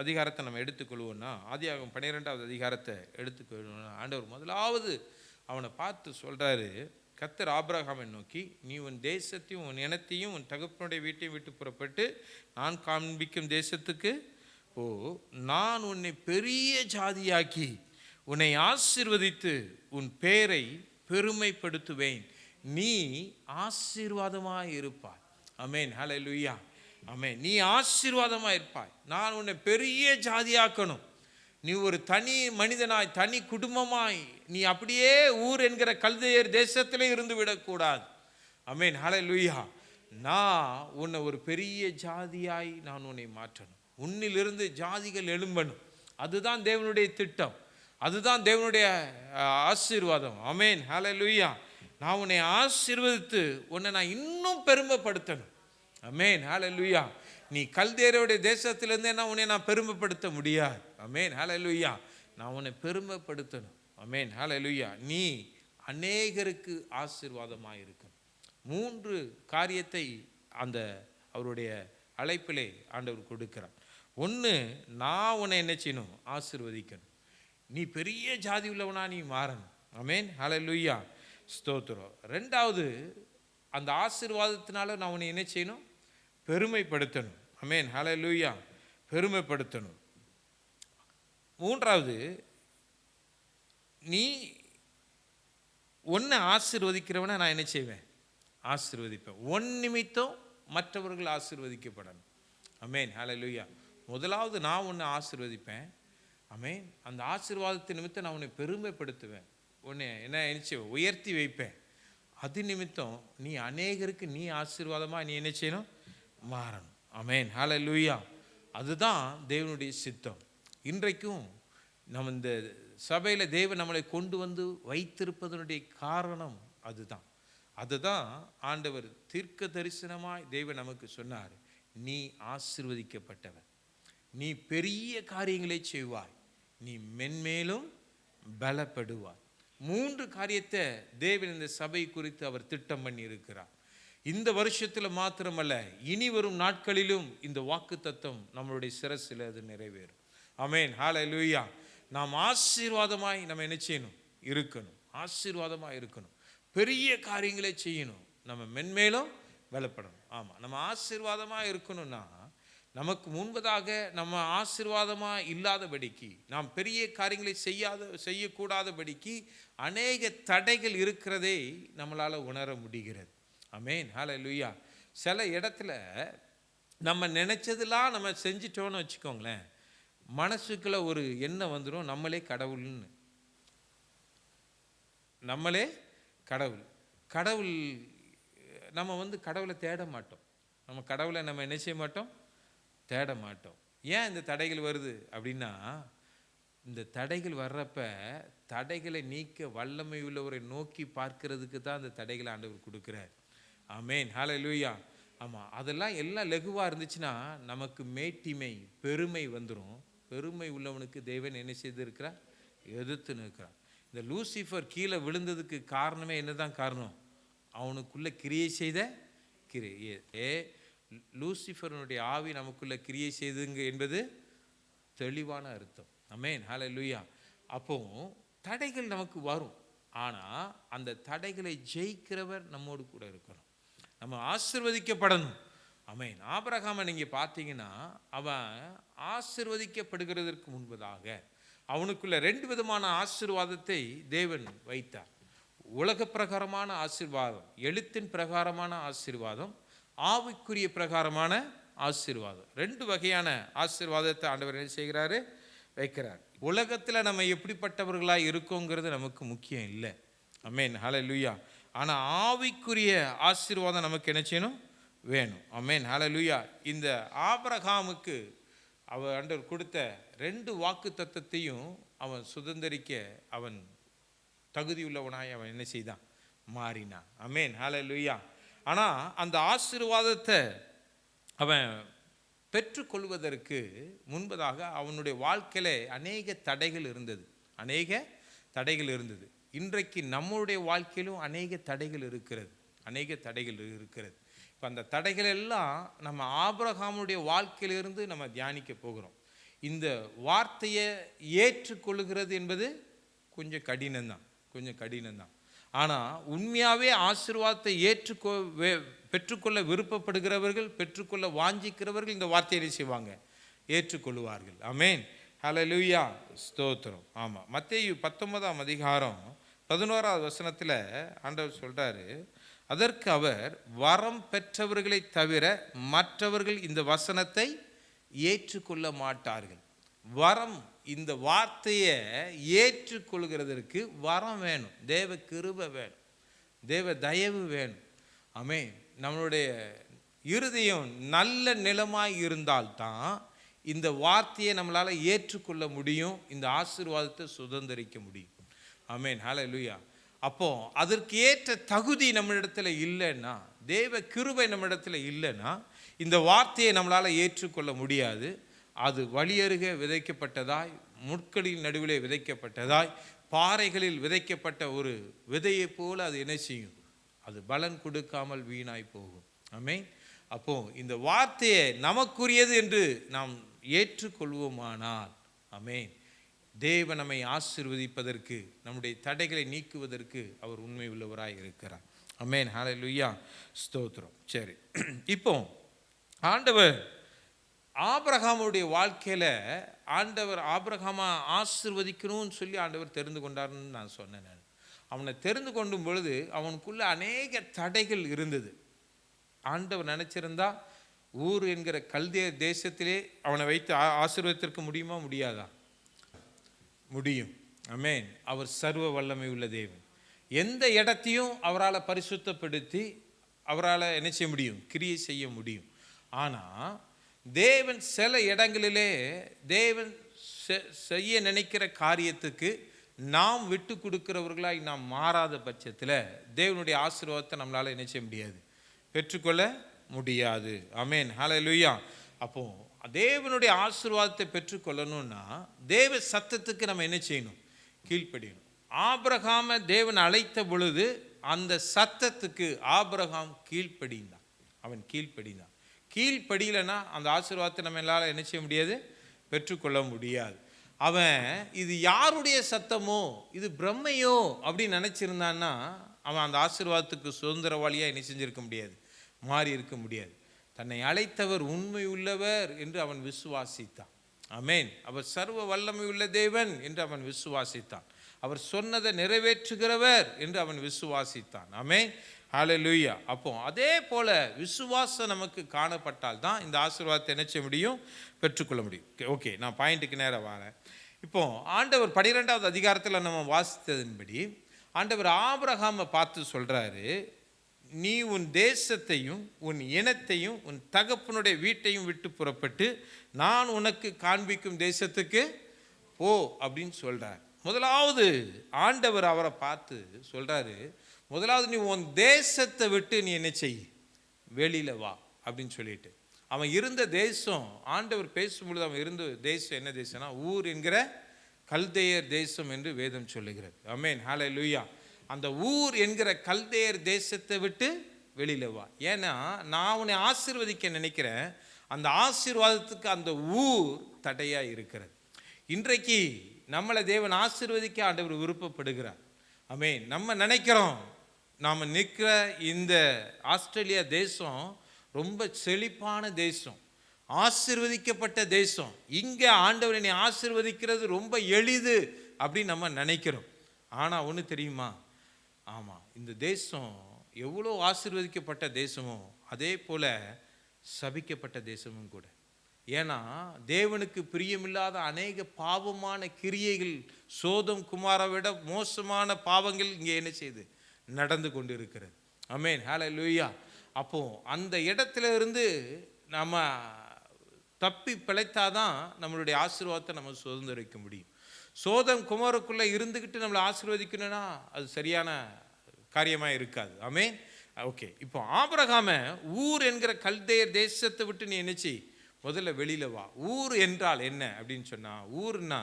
அதிகாரத்தை நம்ம எடுத்துக்கொள்வோம்னா, ஆதியாகமம் 12வது அதிகாரத்தை எடுத்துக்கொள்வோம்னா, ஆண்டவர் முதலாவது அவனை பார்த்து சொல்கிறாரு, கர்த்தர் ஆபிரகாமை நோக்கி, நீ உன் தேசத்தையும் உன் இனத்தையும் உன் தகப்பனுடைய வீட்டையும் விட்டு புறப்பட்டு நான் காண்பிக்கும் தேசத்துக்கு ஓ, நான் உன்னை பெரிய ஜாதியாக்கி உன்னை ஆசீர்வதித்து உன் பேரை பெருமைப்படுத்துவேன், நீ ஆசீர்வாதமாய் இருப்பாய். ஆமென், ஹல்லேலூயா. ஆமென். நீ ஆசீர்வாதமாய் இருப்பாய். நான் உன்னை பெரிய ஜாதியாக்கணும். நீ ஒரு தனி மனிதனாய், தனி குடும்பமாய், நீ அப்படியே ஊர் என்கிற கல்தேயர் தேசத்திலே இருந்து விடக்கூடாது. ஆமென், ஹல்லேலூயா. நான் உன்னை ஒரு பெரிய ஜாதியாய் நான் உன்னை மாற்றணும். உன்னிலிருந்து ஜாதிகள் எழும்பணும். அதுதான் தேவனுடைய திட்டம், அதுதான் தேவனுடைய ஆசீர்வாதம். ஆமென், ஹல்லேலூயா. நான் உன்னை ஆசீர்வதித்து உன்னை நான் இன்னும் பெருமைப்படுத்தணும். ஆமென், ஹல்லேலூயா. நீ கல்தேயருடைய தேசத்திலிருந்தே உன்னை நான் பெருமைப்படுத்த முடியாது. ஆமென், ஹல்லேலூயா. நான் உன்னை பெருமைப்படுத்தணும். ஆமென், ஹல்லேலூயா. நீ அநேகருக்கு ஆசீர்வாதமாக இருக்கணும். 3 காரியத்தை அந்த அவருடைய அழைப்பிலே ஆண்டவர் கொடுக்கிறார். 1, நான் உன்னை என்ன செய்யணும், ஆசீர்வதிக்கணும். நீ பெரிய ஜாதி உள்ளவனா நீ மாறணும். ஆமென், ஹல்லேலூயா, ஸ்தோத்திரம். 2வது, அந்த ஆசீர்வாதத்தினால நான் உன்னை என்ன செய்யணும், பெருமைப்படுத்தணும். ஆமென், ஹல்லேலூயா, பெருமைப்படுத்தணும். 3வது, நீ உன்னை ஆசீர்வதிக்கிறவனை நான் என்ன செய்வேன், ஆசீர்வதிப்பேன். உன் நிமித்தம் மற்றவர்கள் ஆசீர்வதிக்கப்படணும். ஆமென், ஹல்லேலூயா. முதலாவது, நான் உன்னை ஆசீர்வதிப்பேன். ஆமென். அந்த ஆசீர்வாதத்தின் நிமித்தம் நான் உன்னை பெருமைப்படுத்துவேன், உன்னை என்ன செய்வேன், உயர்த்தி வைப்பேன். அது நிமித்தம் நீ அநேகருக்கு நீ ஆசீர்வாதமாக நீ என்ன செய்யணும், மாறணும். ஆமென், ஹல்லேலூயா. அதுதான் தேவனுடைய சித்தம். இன்றைக்கும் நம்ம இந்த சபையில் தேவன் நம்மளை கொண்டு வந்து வைத்திருப்பதனுடைய காரணம் அதுதான். அதுதான் ஆண்டவர் தீர்க்க தரிசனமாய் தேவன் நமக்கு சொன்னார், நீ ஆசீர்வதிக்கப்பட்டவன், நீ பெரிய காரியங்களை செய்வாய், நீ மென்மேலும் பலப்படுவாய். 3 காரியத்தை தேவன் இந்த சபை குறித்து அவர் திட்டம் பண்ணி இருக்கிறார். இந்த வருஷத்தில் மாத்திரமல்ல, இனி வரும் நாட்களிலும் இந்த வாக்குத்தத்தம் நம்மளுடைய சிரசில் அது நிறைவேறும். ஆமென், ஹல்லேலூயா. நாம் ஆசீர்வாதமாய் நம்ம என்ன செய்யணும், இருக்கணும், ஆசீர்வாதமாக இருக்கணும், பெரிய காரியங்களை செய்யணும், நம்ம மென்மேலும் பலப்படணும். ஆமாம், நம்ம ஆசீர்வாதமாக இருக்கணும்னா நமக்கு முன்பதாக நம்ம ஆசீர்வாதமாக இல்லாதபடிக்கு, நாம் பெரிய காரியங்களை செய்யக்கூடாதபடிக்கு அநேக தடைகள் இருக்கிறதே நம்மளால் உணர முடிகிறது. ஆமென், ஹல்லேலூயா. சில இடத்துல நம்ம நினச்சதெல்லாம் நம்ம செஞ்சிட்டோன்னு வச்சுக்கோங்களேன், மனசுக்குள்ள ஒரு எண்ணம் வந்துடும், நம்மளே கடவுள்னு. நம்மளே கடவுள். கடவுள் நம்ம கடவுளை தேட மாட்டோம். நம்ம கடவுளை நம்ம என்ன செய்ய மாட்டோம், தேட மாட்டோம். ஏன் இந்த தடைகள் வருது அப்படின்னா, இந்த தடைகள் வர்றப்ப தடைகளை நீக்க வல்லமை உள்ளவரை நோக்கி பார்க்கிறதுக்கு தான் அந்த தடைகளை ஆண்டவர் கொடுக்குறார். ஆமென், ஹல்லேலூயா. ஆமாம், அதெல்லாம் எல்லாம் லகுவாக இருந்துச்சுன்னா நமக்கு மேட்டிமை, பெருமை வந்துடும், பெருமை உள்ளவனுக்கு தேவன் என்ன செய்திருக்கிறார்? எதிர்த்து நிற்கிறார். இந்த லூசிஃபர் கீழே விழுந்ததுக்கு காரணமே என்னதான் காரணம்? அவனுக்குள்ள கிரியை செய்த கிரியே. லூசிஃபருடைய ஆவி நமக்குள்ள கிரியை செய்துங்க என்பது தெளிவான அர்த்தம். ஆமென், ஹல்லேலூயா. அப்போ தடைகள் நமக்கு வரும், ஆனால் அந்த தடைகளை ஜெயிக்கிறவர் நம்மோடு கூட இருக்கணும். நம்ம ஆசீர்வதிக்கப்படணும். ஆமென். ஆபிரகாமை நீங்கள் பார்த்தீங்கன்னா அவன் ஆசீர்வதிக்கப்படுகிறதற்கு முன்பதாக அவனுக்குள்ள 2 விதமான ஆசீர்வாதத்தை தேவன் வைத்தார். உலக பிரகாரமான ஆசீர்வாதம், எழுத்தின் பிரகாரமான ஆசீர்வாதம், ஆவிக்குரிய பிரகாரமான ஆசீர்வாதம். 2 வகையான ஆசீர்வாதத்தை ஆண்டவர் என்ன செய்கிறாரு? வைக்கிறார். உலகத்தில் நம்ம எப்படிப்பட்டவர்களாக இருக்கோங்கிறது நமக்கு முக்கியம் இல்லை. ஆமென், ஹல்லேலூயா. ஆனால் ஆவிக்குரிய ஆசீர்வாதம் நமக்கு என்ன செய்யணும்? வேணும். ஆமென், ஹல்லேலூயா. இந்த ஆபிரகாமுக்கு அவன் ஆண்டவர் கொடுத்த 2 வாக்கு தத்தத்தையும் அவன் சுதந்திரிக்க அவன் தகுதியுள்ளவனாய் அவன் என்ன செய்தான்? மாறினான். ஆமென், ஹல்லேலூயா. ஆனால் அந்த ஆசீர்வாதத்தை அவன் பெற்றுக்கொள்வதற்கு முன்பதாக அவனுடைய வாழ்க்கையில அநேக தடைகள் இருந்தது. இன்றைக்கு நம்முடைய வாழ்க்கையிலும் அநேக தடைகள் இருக்கிறது. இப்போ அந்த தடைகள் எல்லாம் நம்ம ஆபிரகாமுடைய வாழ்க்கையிலிருந்து நம்ம தியானிக்க போகிறோம். இந்த வார்த்தையை ஏற்றுக்கொள்கிறது என்பது கொஞ்சம் கடினம்தான். ஆனால் உண்மையாகவே ஆசீர்வாதத்தை பெற்றுக்கொள்ள விருப்பப்படுகிறவர்கள், பெற்றுக்கொள்ள வாஞ்சிக்கிறவர்கள் இந்த வார்த்தையை செய்வாங்க, ஏற்றுக்கொள்வார்கள். ஆமென், ஹல்லேலூயா, ஸ்தோத்திரம். ஆமாம், மத்தேயு 19ஆம் அதிகாரம் 11ஆவது வசனத்தில் ஆண்டவர் சொல்கிறாரு, அதற்கு அவர், வரம் பெற்றவர்களை தவிர மற்றவர்கள் இந்த வசனத்தை ஏற்றுக்கொள்ள மாட்டார்கள். வரம், இந்த வார்த்தையை ஏற்றுக்கொள்கிறதற்கு வரம் வேணும், தேவ கிருபை வேணும், தேவ தயவு வேணும். ஆமென். நம்மளுடைய இருதயம் நல்ல நிலமாய் இருந்தால்தான் இந்த வார்த்தையை நம்மளால் ஏற்றுக்கொள்ள முடியும், இந்த ஆசீர்வாதத்தை சுதந்திரிக்க முடியும். ஆமென், ஹல்லேலூயா. அப்போ அதற்கு ஏற்ற தகுதி நம்மளிடத்தில் இல்லைன்னா, தேவ கிருபை நம்மளிடத்தில் இல்லைன்னா இந்த வார்த்தையை நம்மளால் ஏற்றுக்கொள்ள முடியாது. அது வழியருகே விதைக்கப்பட்டதாய், முட்களின் நடுவிலே விதைக்கப்பட்டதாய், பாறைகளில் விதைக்கப்பட்ட ஒரு விதையை போல அது என்ன செய்யும்? அது பலன் கொடுக்காமல் வீணாய் போகும். ஆமென். அப்போ இந்த வார்த்தையை நமக்குரியது என்று நாம் ஏற்றுக்கொள்வோமானால், ஆமென், தேவன் நம்மை ஆசீர்வதிப்பதற்கு, நம்முடைய தடைகளை நீக்குவதற்கு அவர் உண்மை உள்ளவராய் இருக்கிறார். ஆமென், ஹல்லேலூயா, ஸ்தோத்திரம். சரி, இப்போ ஆண்டவர் ஆபிரகாமுடைய வாழ்க்கையில் ஆண்டவர் ஆபிரகாமா ஆசீர்வதிக்கணும்னு சொல்லி ஆண்டவர் தெரிந்து கொண்டார்னு நான் சொன்னேன். அவனை தெரிந்து கொண்டும் பொழுது அவனுக்குள்ள அநேக தடைகள் இருந்தது. ஆண்டவர் நினைச்சிருந்தா ஊர் என்கிற கல்தேய தேசத்திலே அவனை வைத்து ஆசீர்வதித்திருக்க முடியுமா? முடியாதா? முடியும். ஆமென். அவர் சர்வ வல்லமை உள்ள தேவன். எந்த இடத்தையும் அவரால் பரிசுத்தப்படுத்தி அவரால் என்ன செய்ய முடியும்? கிரியை செய்ய முடியும். ஆனால் தேவன் சில இடங்களிலே தேவன் செய்ய நினைக்கிற காரியத்துக்கு நாம் விட்டு கொடுக்கிறவர்களாய் நாம் மாறாத பட்சத்தில் தேவனுடைய ஆசீர்வாதத்தை நம்மளால் என்ன செய்ய முடியாது? பெற்றுக்கொள்ள முடியாது. ஆமென், ஹல்லேலூயா. அப்போ தேவனுடைய ஆசீர்வாதத்தை பெற்றுக்கொள்ளணும்னா தேவ சத்தத்துக்கு நம்ம என்ன செய்யணும்? கீழ்ப்படியணும். ஆபிரகாமை தேவன் அழைத்த பொழுது அந்த சத்தத்துக்கு ஆபிரகாம் கீழ்ப்படிந்தான். அவன் கீழ்ப்படிந்தான். கீழ்ப்படியலைன்னா அந்த ஆசீர்வாதத்தை நம்ம எல்லாரும் என்ன செய்ய முடியாது? பெற்றுக்கொள்ள முடியாது. அவன் இது யாருடைய சத்தமோ, இது பிரம்மையோ அப்படின்னு நினச்சிருந்தான்னா அவன் அந்த ஆசீர்வாதத்துக்கு சுதந்திரவாளியாக என்ன செஞ்சிருக்க முடியாது? மாறி இருக்க முடியாது. தன்னை அழைத்தவர் உண்மை உள்ளவர் என்று அவன் விசுவாசித்தான். ஆமென். அவர் சர்வ வல்லமை உள்ள தேவன் என்று அவன் விசுவாசித்தான். அவர் சொன்னதை நிறைவேற்றுகிறவர் என்று அவன் விசுவாசித்தான். ஆமென், ஹல்லேலூயா. அப்போ அதே போல விசுவாசம் நமக்கு காணப்பட்டால் தான் இந்த ஆசீர்வாதத்தை என்ன செய்ய முடியும்? பெற்றுக்கொள்ள முடியும். ஓகே, நான் பாயிண்ட்டுக்கு நேரம் வரேன். இப்போ ஆண்டவர் 12வது அதிகாரத்தில் நம்ம வாசித்ததின்படி ஆண்டவர் ஆபிரகாமை பார்த்து சொல்றாரு, நீ உன் தேசத்தையும் உன் இனத்தையும் உன் தகப்பனுடைய வீட்டையும் விட்டு புறப்பட்டு நான் உனக்கு காண்பிக்கும் தேசத்துக்கு போ அப்படின்னு சொல்றார். முதலாவது ஆண்டவர் அவரை பார்த்து சொல்றாரு, முதலாவது நீ உன் தேசத்தை விட்டு நீ என்ன செய்? வெளியில வா அப்படின்னு சொல்லிட்டு அவன் இருந்த தேசம், ஆண்டவர் பேசும்பொழுது அவன் இருந்த தேசம் என்ன தேசம்னா ஊர் என்கிற கல்தேயர் தேசம் என்று வேதம் சொல்லுகிறது. ஆமென், ஹல்லேலூயா. அந்த ஊர் என்கிற கல்தேயர் தேசத்தை விட்டு வெளியில வா. ஏன்னா நான் உன்னை ஆசீர்வதிக்க நினைக்கிறேன், அந்த ஆசீர்வாதத்துக்கு அந்த ஊர் தடையா இருக்கிறது. இன்றைக்கு நம்மளை தேவன் ஆசீர்வதிக்க ஆண்டவர் விருப்பப்படுகிறார். ஆமென். நம்ம நினைக்கிறோம் நாம் நிற்கிற இந்த ஆஸ்திரேலியா தேசம் ரொம்ப செழிப்பான தேசம், ஆசீர்வதிக்கப்பட்ட தேசம், இங்கே ஆண்டவர் என்னை ஆசீர்வதிக்கிறது ரொம்ப எளிது அப்படின்னு நம்ம நினைக்கிறோம். ஆனால் ஒன்று தெரியுமா? ஆமாம், இந்த தேசம் எவ்வளோ ஆசீர்வதிக்கப்பட்ட தேசமோ அதே போல் சபிக்கப்பட்ட தேசமும் கூட. ஏன்னா தேவனுக்கு பிரியமில்லாத அநேக பாவமான கிரியைகள், சோதம் குமாரை விட மோசமான பாவங்கள் இங்கே என்ன செய்து நடந்து கொண்டு இருக்கிறது. ஆமென், ஹல்லேலூயா. அப்போ அந்த இடத்துல இருந்து நம்ம தப்பி பிழைத்தாதான் நம்மளுடைய ஆசீர்வாதத்தை நம்ம சுதந்திரிக்க முடியும். சோதம் குமாருக்குள்ளே இருந்துக்கிட்டு நம்மளை ஆசீர்வதிக்கணும்னா அது சரியான காரியமாக இருக்காது. ஆமென். ஓகே, இப்போ ஆபிரகாம ஊர் என்கிற கல்தேயர் தேசத்தை விட்டு நீ என்னச்சி முதல்ல வெளியில வா. ஊர் என்றால் என்ன அப்படின்னு சொன்னா, ஊர்னா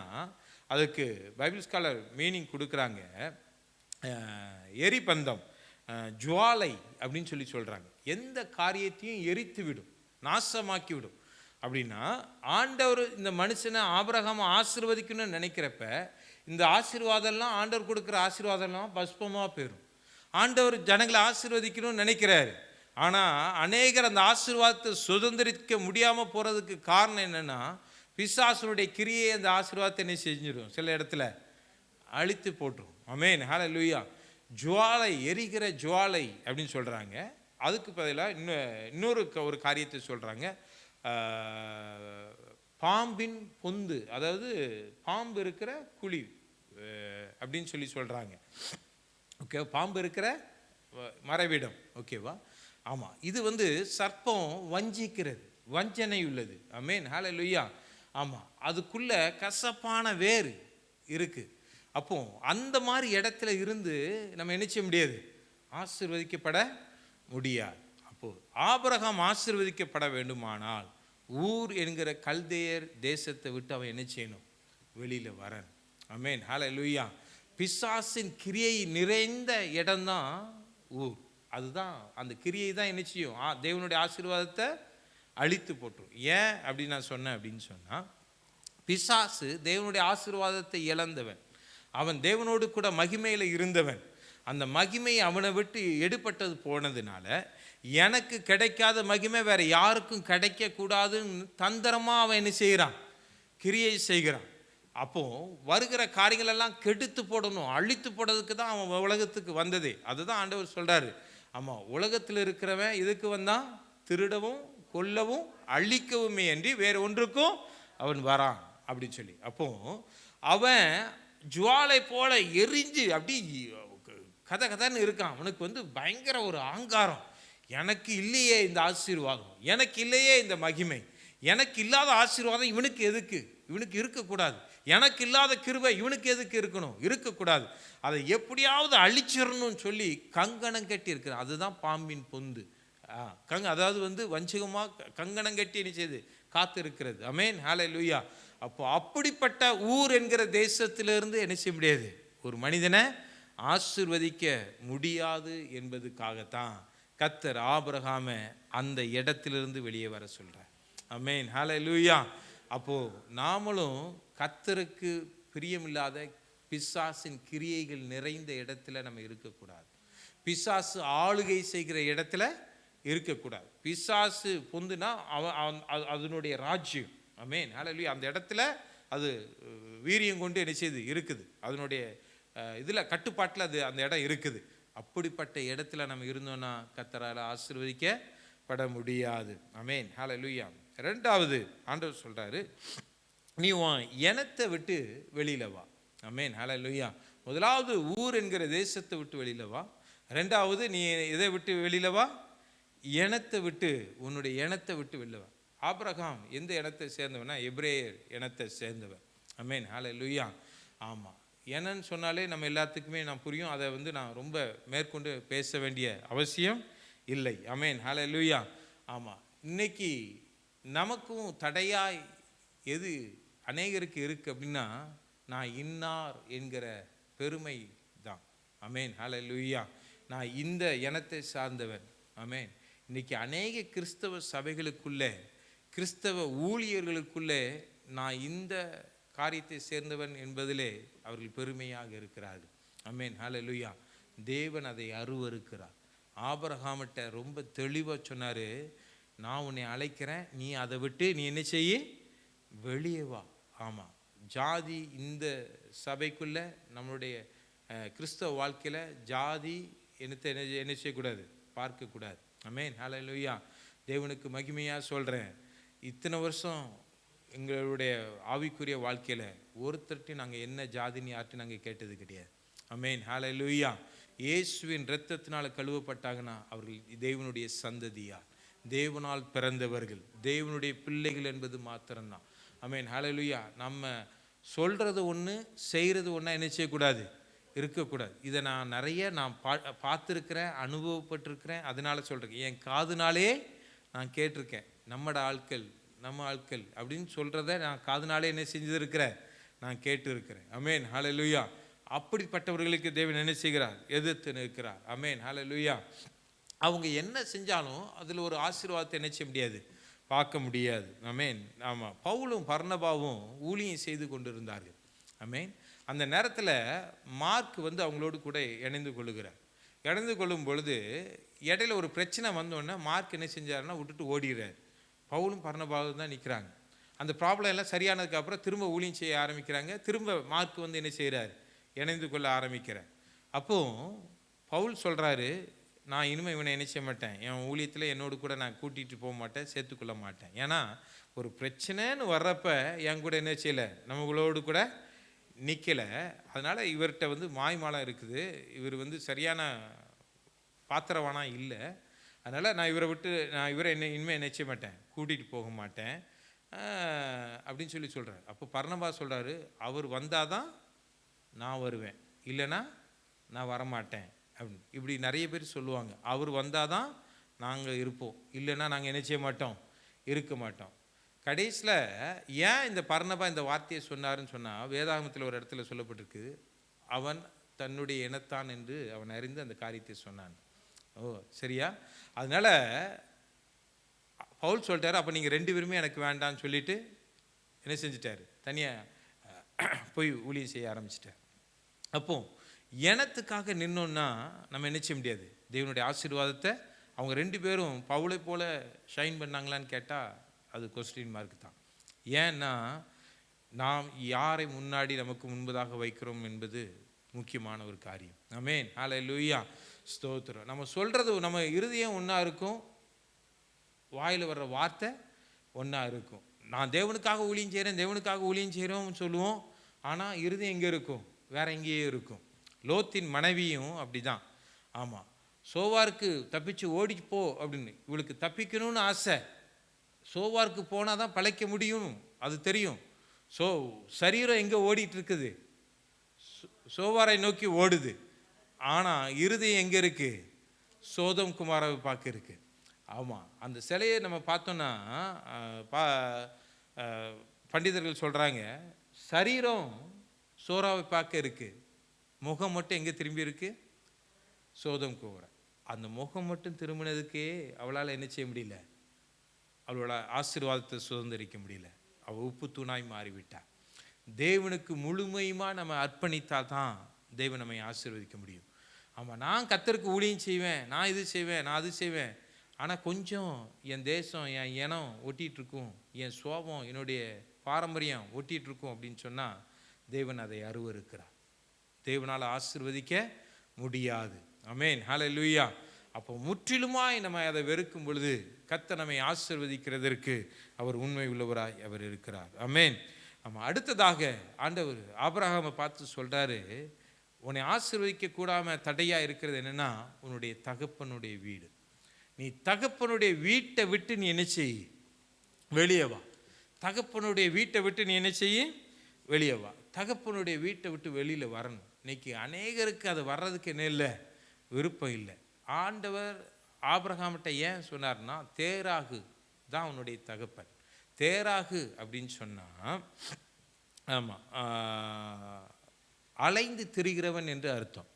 அதுக்கு பைபிள் ஸ்காலர் மீனிங் கொடுக்குறாங்க, எரிபந்தம், ஜுவாலை அப்படின்னு சொல்லி சொல்றாங்க. எந்த காரியத்தையும் எரித்து விடும், நாசமாக்கி விடும். அப்படின்னா ஆண்டவர் இந்த மனுஷனை ஆபிரகாம ஆசீர்வதிக்கணும்னு நினைக்கிறப்ப இந்த ஆசீர்வாதம்லாம், ஆண்டவர் கொடுக்குற ஆசீர்வாதம்லாம் பஸ்பமாக போயிடும். ஆண்டவர் ஜனங்களை ஆசீர்வதிக்கணும்னு நினைக்கிறாரு, ஆனால் அநேகர் அந்த ஆசீர்வாதத்தை சுதந்திரிக்க முடியாமல் போகிறதுக்கு காரணம் என்னென்னா, பிசாசுனுடைய கிரியை அந்த ஆசீர்வாதத்தை என்ன செஞ்சிடும், சில இடத்துல அழித்து போட்டுரும். ஆமென், ஹல்லேலூயா. ஜுவாலை, எரிகிற ஜுவாலை அப்படின்னு சொல்கிறாங்க. அதுக்கு பதிலாக இன்னொரு ஒரு காரியத்தை சொல்கிறாங்க, பாம்பின் பொந்து, அதாவது பாம்பு இருக்கிற குழி அப்படின்னு சொல்லி சொல்கிறாங்க. ஓகே, பாம்பு இருக்கிற மறைவிடம். ஓகேவா? ஆமாம், இது சர்ப்பம் வஞ்சிக்கிறது, வஞ்சனை உள்ளது. ஆமென், ஹல்லேலூயா. ஆமாம், அதுக்குள்ள கசப்பான வேறு இருக்கு. அப்போ அந்த மாதிரி இடத்துல இருந்து நம்ம என்ன செய்ய முடியாது, ஆசீர்வதிக்கப்பட முடியாது. அப்போ ஆபிரகாம் ஆசீர்வதிக்கப்பட வேண்டுமானால் ஊர் என்கிற கல்தேயர் தேசத்தை விட்டு அவன் என்ன செய்யணும், வெளியில வரணும். ஆமென், ஹல்லேலூயா. பிசாசின் கிரியை நிறைந்த இடம்தான் ஊர். அதுதான் அந்த கிரியை தான் என்ன செய்யும், தேவனுடைய ஆசீர்வாதத்தை அழித்து போட்டுரும். ஏன் அப்படி நான் சொன்னேன் அப்படின்னு சொன்னால், பிசாசு தேவனுடைய ஆசீர்வாதத்தை இழந்தவன், அவன் தேவனோடு கூட மகிமையில் இருந்தவன். அந்த மகிமை அவனை விட்டு எடுபட்டது போனதுனால எனக்கு கிடைக்காத மகிமை வேற யாருக்கும் கிடைக்க கூடாதுன்னு தந்திரமாக அவன் என்ன செய்கிறான், கிரியை செய்கிறான். அப்போ வருகிற காரியங்கள் எல்லாம் கெடுத்து போடணும், அழித்து போடுறதுக்கு தான் அவன் உலகத்துக்கு வந்ததே. அதுதான் ஆண்டவர் சொல்றாரு. ஆமா, உலகத்தில் இருக்கிறவன் இதுக்கு வந்தான், திருடவும் கொல்லவும் அழிக்கவுமே அன்றி வேற ஒன்றுக்கும் அவன் வரான் அப்படின்னு சொல்லி. அப்போ அவன் ஜுவாலை போல எரிஞ்சு அப்படி கதை கதைன்னு இருக்கான். அவனுக்கு பயங்கர ஒரு ஆங்காரம், எனக்கு இல்லையே இந்த ஆசீர்வாதம், எனக்கு இல்லையே இந்த மகிமை, எனக்கு இல்லாத ஆசீர்வாதம் இவனுக்கு எதுக்கு, இவனுக்கு இருக்கக்கூடாது, எனக்கு இல்லாத கிருபை இவனுக்கு எதுக்கு இருக்கணும், இருக்கக்கூடாது, அதை எப்படியாவது அழிச்சிடணும்னு சொல்லி கங்கணம் கட்டி இருக்கிறான். அதுதான் பாம்பின் பொந்து. அதாவது வஞ்சகமாக கங்கணம் கட்டி என்ன செய்து காத்து இருக்கிறது. ஆமென், ஹல்லேலூயா. அப்போ அப்படிப்பட்ட ஊர் என்கிற தேசத்திலிருந்து என்ன செய்ய முடியாது, ஒரு மனிதனை ஆசீர்வதிக்க முடியாது என்பதுக்காகத்தான் கர்த்தர் ஆபிரகாமை அந்த இடத்திலிருந்து வெளியே வர சொல்றார். ஆமென், ஹல்லேலூயா. அப்போ நாமளும் கர்த்தருக்கு பிரியமில்லாத பிசாசின் கிரியைகள் நிறைந்த இடத்துல நம்ம இருக்கக்கூடாது. பிசாசு ஆளுகை செய்கிற இடத்துல இருக்கக்கூடாது. பிசாசு பொந்துனா அதனுடைய ராஜ்யம். ஆமென், ஹல்லேலூயா. அந்த இடத்துல அது வீரியம் கொண்டு என்ன செய்து இருக்குது, அதனுடைய இதில் கட்டுப்பாட்டில் அது அந்த இடம் இருக்குது. அப்படிப்பட்ட இடத்துல நம்ம இருந்தோம்னா கர்த்தரால் ஆசீர்வதிக்கப்பட முடியாது. ஆமென், ஹல்லேலூயா. ரெண்டாவது ஆண்டவர் சொல்றாரு, நீ உன் இனத்தை விட்டு வெளியில வா. ஆமென், ஹல்லேலூயா. முதலாவது ஊர் என்கிற தேசத்தை விட்டு வெளியில வா. ரெண்டாவது நீ இதை விட்டு வெளியில வா, இனத்தை விட்டு, உன்னுடைய இனத்தை விட்டு வெளில வா. ஆபிரகாம் எந்த இனத்தை சேர்ந்தவனா, எபிரேயர் இனத்தை சேர்ந்தவன். ஆமென், ஹல்லேலூயா. ஆமாம், என்னன்னு சொன்னாலே நம்ம எல்லாத்துக்குமே நான் புரியும். அதை நான் ரொம்ப மேற்கொண்டு பேச வேண்டிய அவசியம் இல்லை. ஆமென், ஹல்லேலூயா. ஆமாம், இன்னைக்கு நமக்கும் தடையாய் எது அநேகருக்கு இருக்கு அப்படின்னா, நான் இன்னார் என்கிற பெருமை தான். ஆமென், ஹல்லேலூயா. நான் இந்த இனத்தை சார்ந்தவன். ஆமென். இன்னைக்கு அநேக கிறிஸ்தவ சபைகளுக்குள்ளே, கிறிஸ்தவ ஊழியர்களுக்குள்ளே நான் இந்த காரியத்தை சேர்ந்தவன் என்பதிலே அவர்கள் பெருமையாக இருக்கிறார்கள். ஆமென், ஹல்லேலூயா. தேவன் அதை அருவருக்கிறார். ஆபிரகாமிட்ட ரொம்ப தெளிவாக சொன்னார், நான் உன்னை அழைக்கிறேன், நீ அதை விட்டு நீ என்ன செய்ய, வெளியே வா. ஆமாம், ஜாதி இந்த சபைக்குள்ளே நம்மளுடைய கிறிஸ்தவ வாழ்க்கையில் ஜாதி என்ன செய்யக்கூடாது, பார்க்கக்கூடாது. ஆமென், ஹல்லேலூயா. தேவனுக்கு மகிமையாக சொல்கிறேன், இத்தனை வருஷம் எங்களுடைய ஆவிக்குரிய வாழ்க்கையில் ஒருத்தர்கிட்டையும் நாங்கள் என்ன ஜாதின்னு யார்ட்டையும் நாங்கள் கேட்டது கிடையாது. ஆமென், ஹல்லேலூயா. இயேசுவின் இரத்தத்தினால் கழுவப்பட்டாங்கன்னா அவர்கள் தேவனுடைய சந்ததியார், தேவனால் பிறந்தவர்கள், தேவனுடைய பிள்ளைகள் என்பது மாத்திரம்தான். ஆமென், ஹல்லேலூயா. நம்ம சொல்கிறது ஒன்று, செய்கிறது ஒன்றா என்ன செய்யக்கூடாது, இருக்கக்கூடாது. இதை நான் நிறைய பார்த்துருக்கிறேன், அனுபவப்பட்டிருக்கிறேன். அதனால சொல்கிறேன், என் காதுனாலே நான் கேட்டிருக்கேன். நம்ம ஆட்கள் அப்படின்னு சொல்கிறத நான் காதுனாலே என்ன செஞ்சுருக்கிறேன், நான் கேட்டு இருக்கிறேன். ஆமென், ஹல்லேலூயா. அப்படிப்பட்டவர்களுக்கு தேவன் என்ன செய்கிறார், எதிர்த்து நிற்கிறார். ஆமென், ஹல்லேலூயா. அவங்க என்ன செஞ்சாலும் அதில் ஒரு ஆசீர்வாதத்தை என்ன செய்ய முடியாது, பார்க்க முடியாது. ஆமென். ஆமாம், பவுலும் பர்னபாவும் ஊழியம் செய்து கொண்டிருந்தார்கள். ஆமென். அந்த நேரத்தில் மார்க் அவங்களோடு கூட இணைந்து கொள்ளுகிறார். இணைந்து கொள்ளும் பொழுது இடையில ஒரு பிரச்சனை வந்தோடனே மார்க் என்ன செஞ்சாருன்னா விட்டுட்டு ஓடிடுறார். பவுலும் பர்னபாவும் தான் நிற்கிறாங்க. அந்த ப்ராப்ளம் எல்லாம் சரியானதுக்கப்புறம் திரும்ப ஊழியம் செய்ய ஆரம்பிக்கிறாங்க. திரும்ப மார்க் என்ன செய்கிறார், இணைந்து கொள்ள ஆரம்பிக்கிறார். அப்போ பவுல் சொல்கிறாரு, நான் இனிமேல் இவனை என்ன செய்ய மாட்டேன், என் ஊழியத்தில் என்னோடு கூட நான் கூட்டிகிட்டு போக மாட்டேன், சேர்த்துக்கொள்ள மாட்டேன். ஏன்னா ஒரு பிரச்சனைன்னு வர்றப்ப என் கூட என்ன செய்யலை, நம்மளோடு கூட நிற்கலை. அதனால் இவர்கிட்ட மாய்மாலம் இருக்குது, இவர் சரியான பாத்திரவானா இல்லை. அதனால் நான் இவரை இனிமேல் என்ன செய்ய மாட்டேன், கூட்டிகிட்டு போக மாட்டேன் அப்படின்னு சொல்கிறார். அப்போ பர்னபா சொல்கிறாரு, அவர் வந்தால் தான் நான் வருவேன், இல்லைன்னா நான் வரமாட்டேன் அப்படின்னு. இப்படி நிறைய பேர் சொல்லுவாங்க. அவர் வந்தால் தான் நாங்கள் இருப்போம், இல்லைன்னா நாங்கள் என்ன செய்ய மாட்டோம், இருக்க மாட்டோம். கடைசியில் ஏன் இந்த பர்னபா இந்த வார்த்தையை சொன்னாருன்னு சொன்னால், வேதாகமத்தில் ஒரு இடத்துல சொல்லப்பட்டிருக்கு, அவன் தன்னுடைய இனத்தான் என்று அவன் அறிந்து அந்த காரியத்தை சொன்னான். ஓ சரியா? அதனால் பவுல் சொல்லிட்டாரு, அப்போ நீங்கள் 2 பேருமே எனக்கு வேண்டான்னு சொல்லிட்டு என்ன செஞ்சிட்டாரு, தனியாக போய் ஊழியம் செய்ய ஆரம்பிச்சிட்டார். அப்போ இனத்துக்காக நின்னோன்னா நம்ம என்ன செய்ய முடியாது, தேவனுடைய ஆசீர்வாதத்தை அவங்க 2 பேரும் பவுலை போல ஷைன் பண்ணாங்களான்னு கேட்டால் அது கொஸ்டின் மார்க் தான். ஏன்னா நாம் யாரை முன்னாடி நமக்கு முன்பதாக வைக்கிறோம் என்பது முக்கியமான ஒரு காரியம். ஆமென், ஹல்லேலூயா, ஸ்தோத்திரம். நம்ம சொல்கிறது, நம்ம இருதயம் ஒன்றா இருக்கும், வாயில் வர்ற வார்த்தை ஒன்றா இருக்கும். நான் தேவனுக்காக ஊழியம் செய்கிறோம்னு சொல்லுவோம், ஆனால் இருதயம் எங்கே இருக்கும், வேற எங்கேயே இருக்கும். லோத்தின் மனைவியும் அப்படி தான். ஆமாம், சோவாருக்கு தப்பிச்சு ஓடிப்போ அப்படின்னு, இவளுக்கு தப்பிக்கணும்னு ஆசை. சோவாருக்கு போனால் தான் பிழைக்க முடியும், அது தெரியும். சரீரம் எங்கே ஓடிட்டு இருக்குது, சோவாரை நோக்கி ஓடுது. ஆனால் இருதயம் எங்கே இருக்குது, சோதம் குமாராவை பார்க்க இருக்கு. ஆமாம், அந்த சிலையை நம்ம பார்த்தோன்னா பண்டிதர்கள் சொல்கிறாங்க, சரீரம் சோராவை பார்க்க இருக்குது, முகம் மட்டும் எங்கே திரும்பி இருக்கு, சோதம் குமாரா. அந்த முகம் மட்டும் திரும்பினதுக்கே அவளால் என்ன செய்ய முடியல, அவளோட ஆசீர்வாதத்தை சுதந்திரிக்க முடியல. அவள் உப்பு தூணாய் மாறிவிட்டாள். தேவனுக்கு முழுமையுமாக நம்ம அர்ப்பணித்தா தான் தேவன் நம்மை ஆசீர்வதிக்க முடியும். ஆமாம், நான் கர்த்தருக்கு ஊழியம் செய்வேன், நான் இது செய்வேன், நான் அது செய்வேன், ஆனால் கொஞ்சம் என் தேசம், என் இனம் ஒட்டிகிட்ருக்கும், என் சுவாபம், என்னுடைய பாரம்பரியம் ஒட்டிகிட்ருக்கும் அப்படின்னு சொன்னால் தேவன் அதை அருவருக்கிறார். தேவனால் ஆசீர்வதிக்க முடியாது. ஆமென், ஹல்லேலூயா. அப்போ முற்றிலுமாய் நம்ம அதை வெறுக்கும் பொழுது கர்த்தர் நம்மை ஆசீர்வதிக்கிறதற்கு அவர் உண்மை உள்ளவராய் அவர் இருக்கிறார். ஆமென். ஆமாம், அடுத்ததாக ஆண்டவர் ஆபிரகாமை பார்த்து சொல்கிறாரு, உன்னை ஆசீர்வதிக்க கூடாமல் தடையாக இருக்கிறது என்னென்னா உன்னுடைய தகப்பனுடைய வீடு. நீ தகப்பனுடைய வீட்டை விட்டு நீ என்ன செய், வெளியே வா. தகப்பனுடைய வீட்டை விட்டு நீ என்ன செய்ய, வெளியே வா. தகப்பனுடைய வீட்டை விட்டு வெளியில் வரணும். இன்னைக்கு அநேகருக்கு அது வர்றதுக்கு என்ன இல்லை, விருப்பம் இல்லை. ஆண்டவர் ஆபிரகாமிட்ட ஏன் சொன்னார்னா, தேராகு தான் அவனுடைய தகப்பன். தேராகு அப்படின்னு சொன்னால் ஆமாம், அலைந்து திரிகிறவன் என்று அர்த்தம்.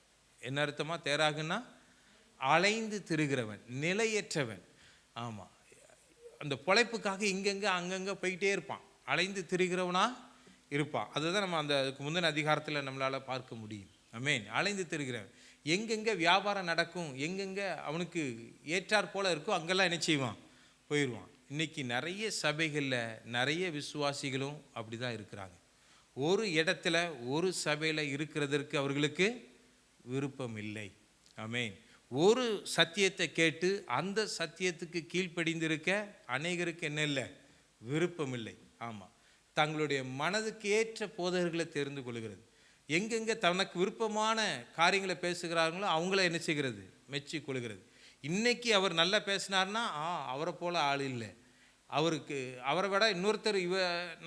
என்ன அர்த்தமா? தேராகுன்னா அலைந்து திரிகிறவன், நிலையற்றவன். ஆமாம், அந்த பொழைப்புக்காக இங்கங்கே அங்கங்கே போயிட்டே இருப்பான், அலைந்து திரிகிறவனா இருப்பான். அதுதான் நம்ம அதுக்கு முந்தின அதிகாரத்தில் நம்மளால் பார்க்க முடியும். ஆமென். அலைந்து திரிகிறவன், எங்கெங்கே வியாபாரம் நடக்கும், எங்கெங்கே அவனுக்கு ஏற்றாற் போல இருக்கோ அங்கெல்லாம் என்ன செய்வான்? போயிடுவான். இன்றைக்கி நிறைய சபைகளில் நிறைய விசுவாசிகளும் அப்படி தான் இருக்கிறாங்க. ஒரு இடத்துல ஒரு சபையில் இருக்கிறதற்கு அவர்களுக்கு விருப்பம் இல்லை. ஆமென். ஒரு சத்தியத்தை கேட்டு அந்த சத்தியத்துக்கு கீழ்ப்படிந்திருக்க அநேகருக்கு என்ன இல்லை? விருப்பம் இல்லை. ஆமாம், தங்களுடைய மனதுக்கு ஏற்ற போதகர்களை தெரிந்து கொள்கிறது. எங்கெங்கே தனக்கு விருப்பமான காரியங்களை பேசுகிறார்களோ அவங்கள என்ன செய்கிறது? மெச்சி கொள்கிறது. இன்னைக்கு அவர் நல்லா பேசினார்னா அவரை போல் ஆள் இல்லை, அவருக்கு அவரை விட இன்னொருத்தர்